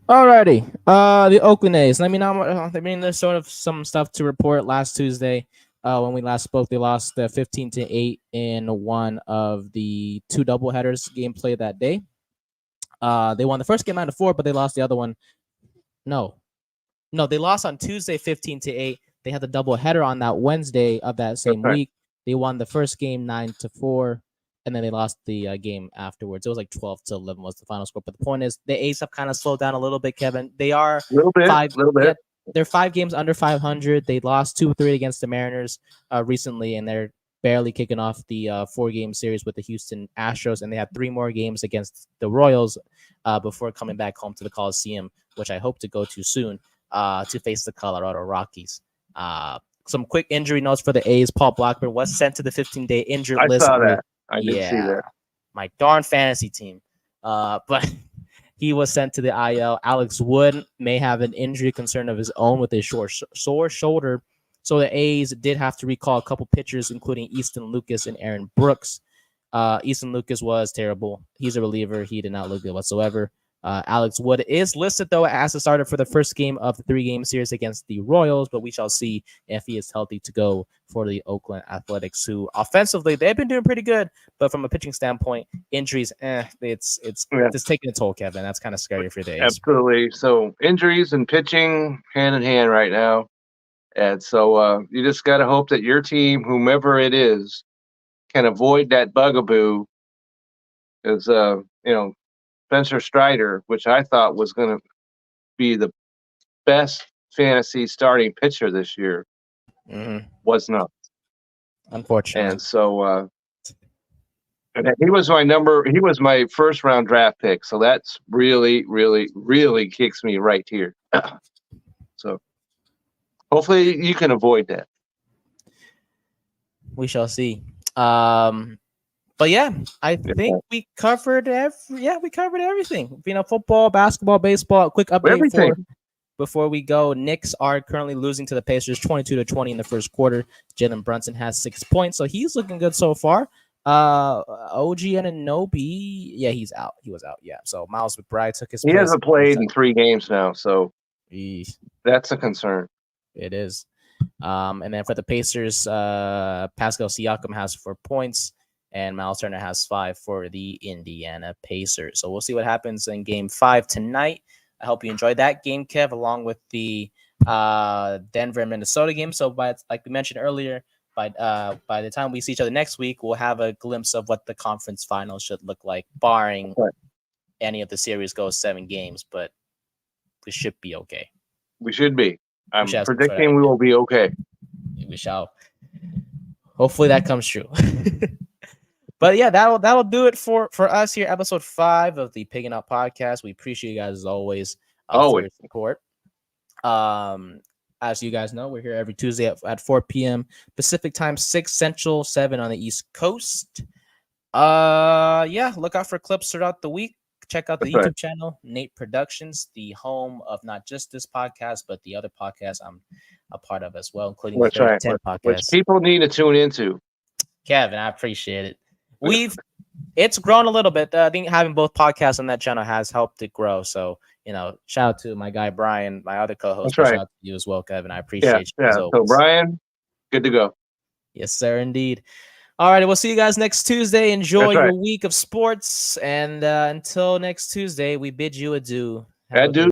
Alrighty. The Oakland A's. There's sort of some stuff to report. Last Tuesday, when we last spoke, they lost 15-8 in one of the 2 doubleheaders game played that day. They won the first game 9-4, but they lost the other one. No, they lost on Tuesday 15-8. They had the doubleheader on that Wednesday of that same week. They won the first game 9-4. And then they lost the game afterwards. It was like 12-11 was the final score. But the point is, the A's have kind of slowed down a little bit, Kevin. They are a little bit. Yeah, they're 5 games under 500. They lost 2-3 against the Mariners recently, and they're barely kicking off the 4-game series with the Houston Astros. And they have 3 more games against the Royals before coming back home to the Coliseum, which I hope to go to soon to face the Colorado Rockies. Some quick injury notes for the A's. Paul Blackburn was sent to the 15-day injured list. I saw that. I did see that. My darn fantasy team. But he was sent to the IL. Alex Wood may have an injury concern of his own with a sore shoulder. So the A's did have to recall a couple pitchers, including Easton Lucas and Aaron Brooks. Easton Lucas was terrible. He's a reliever. He did not look good whatsoever. Alex Wood is listed, though, as a starter for the first game of the 3-game series against the Royals, but we shall see if he is healthy to go for the Oakland Athletics, who offensively, they've been doing pretty good, but from a pitching standpoint, injuries, it's taking a toll, Kevin. That's kind of scary for the A's. Absolutely. So injuries and pitching hand in hand right now. And so you just got to hope that your team, whomever it is, can avoid that bugaboo. As Spencer Strider, which I thought was going to be the best fantasy starting pitcher this year, was not. Unfortunately. And so he was my first round draft pick. So that's really, really, really kicks me right here. So hopefully you can avoid that. We shall see. But yeah, I think we covered everything. Football, basketball, baseball. Quick update before we go. Knicks are currently losing to the Pacers 22-20 in the first quarter. Jalen Brunson has 6 points, so he's looking good so far. OG Anunoby, yeah, he's out. He was out, yeah. So Miles McBride took his place. He hasn't played in 3 games now, so that's a concern. It is. And then for the Pacers, Pascal Siakam has 4 points. And Miles Turner has 5 for the Indiana Pacers. So we'll see what happens in Game 5 tonight. I hope you enjoyed that game, Kev, along with the Denver and Minnesota game. So, like we mentioned earlier, by the time we see each other next week, we'll have a glimpse of what the conference finals should look like, barring any of the series goes 7 games. But we should be okay. We should be. I'm predicting we will be okay. We shall. Hopefully that comes true. But yeah, that'll do it for us here, episode 5 of the Piggin Out Podcast. We appreciate you guys as always for your support. As you guys know, we're here every Tuesday at 4 p.m. Pacific time, 6 Central, 7 on the East Coast. Look out for clips throughout the week. Check out the YouTube channel, Nate Productions, the home of not just this podcast, but the other podcasts I'm a part of as well, including the 10 podcast. Which people need to tune into. Kevin, I appreciate it. It's grown a little bit. I think having both podcasts on that channel has helped it grow. So, shout out to my guy Brian, my other co-host. Shout out to you as well, Kevin. I appreciate you. So Brian, good to go. Yes, sir, indeed. All right, we'll see you guys next Tuesday. Enjoy your week of sports, and until next Tuesday, we bid you adieu. Adieu.